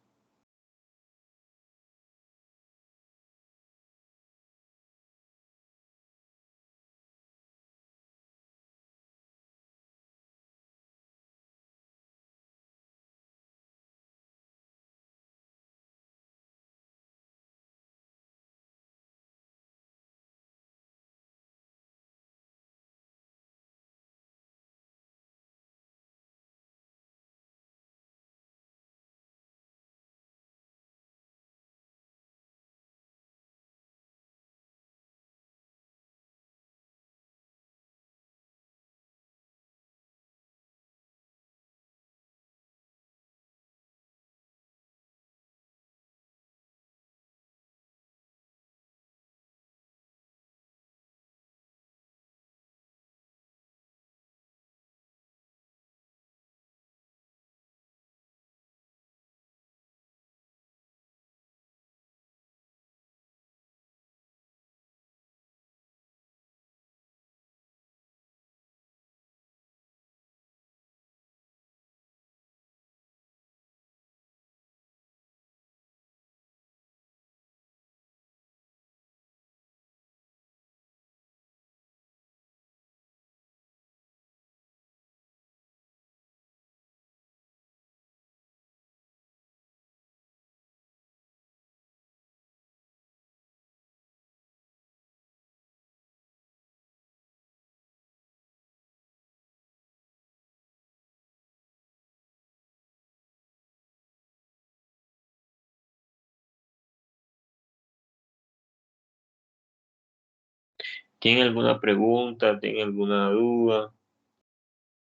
¿Tienen alguna pregunta? ¿Tienen alguna duda?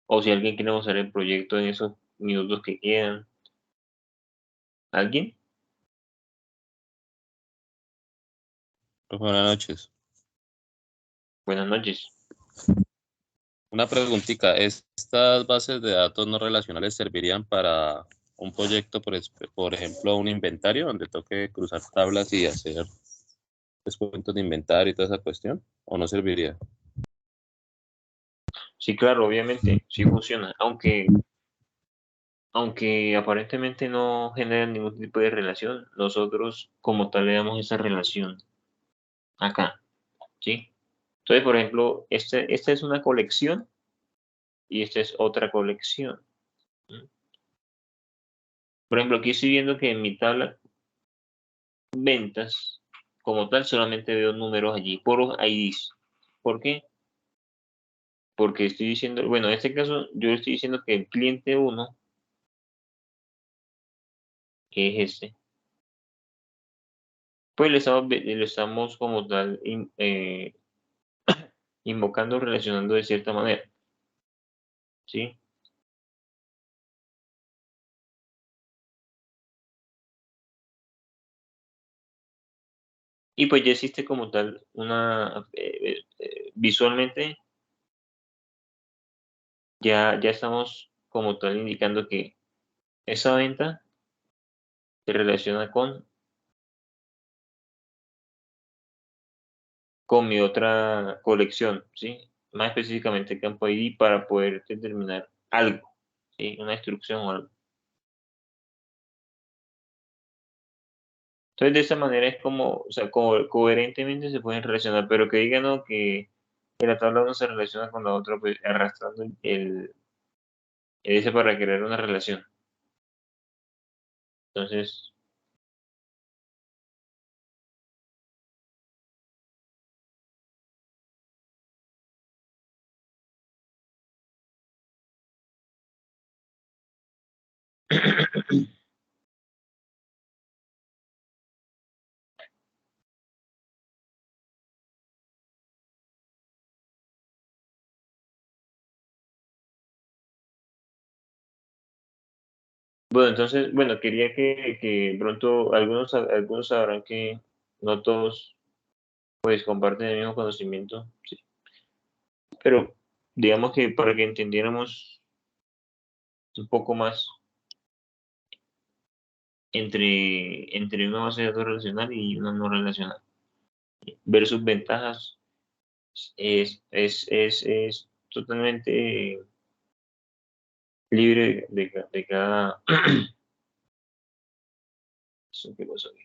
O si alguien quiere mostrar el proyecto en esos minutos que quedan. ¿Alguien? Buenas noches. Buenas noches. Una preguntita, ¿estas bases de datos no relacionales servirían para un proyecto, por ejemplo, un inventario donde toque cruzar tablas y hacer descuentos de inventario y toda esa cuestión? ¿O no serviría? Sí, claro, obviamente, sí funciona. Aunque aparentemente no generan ningún tipo de relación, nosotros como tal le damos esa relación acá, ¿sí? Entonces, por ejemplo, esta es una colección y esta es otra colección. ¿Mm? Por ejemplo, aquí estoy viendo que en mi tabla ventas, como tal, solamente veo números allí, por IDs. ¿Por qué? Porque estoy diciendo, bueno, en este caso yo estoy diciendo que el cliente uno, que es este, pues le estamos como tal invocando, relacionando de cierta manera, ¿sí? Y pues ya existe como tal visualmente, ya estamos como tal indicando que esa venta se relaciona con mi otra colección, ¿sí? Más específicamente campo ID para poder determinar algo, ¿sí? Una instrucción o algo. Entonces, de esa manera es como, o sea, coherentemente se pueden relacionar, pero que digan, ¿no? Que la tabla no se relaciona con la otra, pues arrastrando el ese para crear una relación. Entonces, Bueno, entonces, bueno, quería que pronto algunos sabrán que no todos pues comparten el mismo conocimiento, sí. Pero digamos que para que entendiéramos un poco más entre una base de datos relacional y una no relacional, ver sus ventajas es totalmente libre de cada... Eso, ¿qué pasó aquí?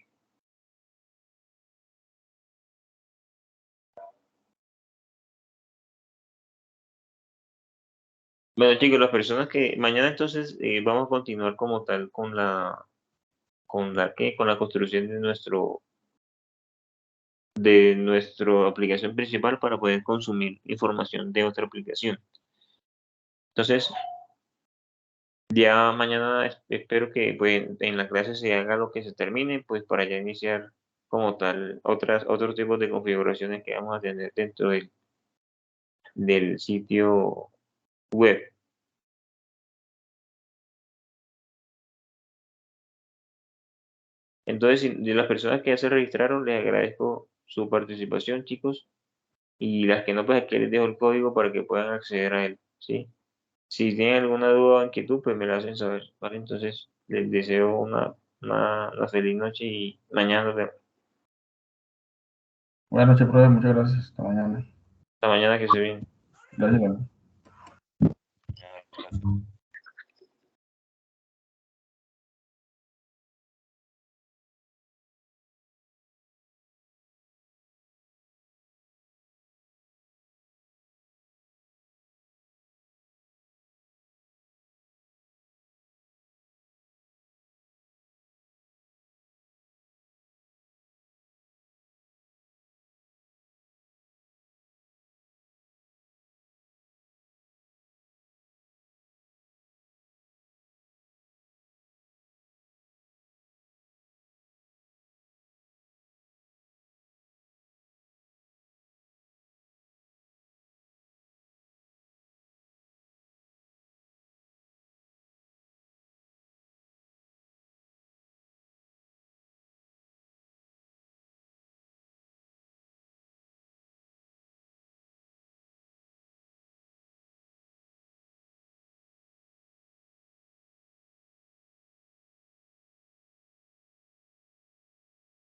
Bueno, chicos, las personas que mañana entonces vamos a continuar como tal con con la construcción de nuestra aplicación principal para poder consumir información de otra aplicación. Entonces, ya mañana espero que pues, en la clase se haga lo que se termine, pues para ya iniciar como tal otros tipos de configuraciones que vamos a tener dentro del sitio web. Entonces, de las personas que ya se registraron, les agradezco su participación, chicos, y las que no, pues aquí les dejo el código para que puedan acceder a él, ¿sí? Si tienen alguna duda o inquietud, pues me la hacen saber, ¿vale? Entonces, les deseo una feliz noche y mañana nos vemos. Buenas noches, profe. Muchas gracias. Hasta mañana. Hasta mañana que se viene. Gracias. Gracias.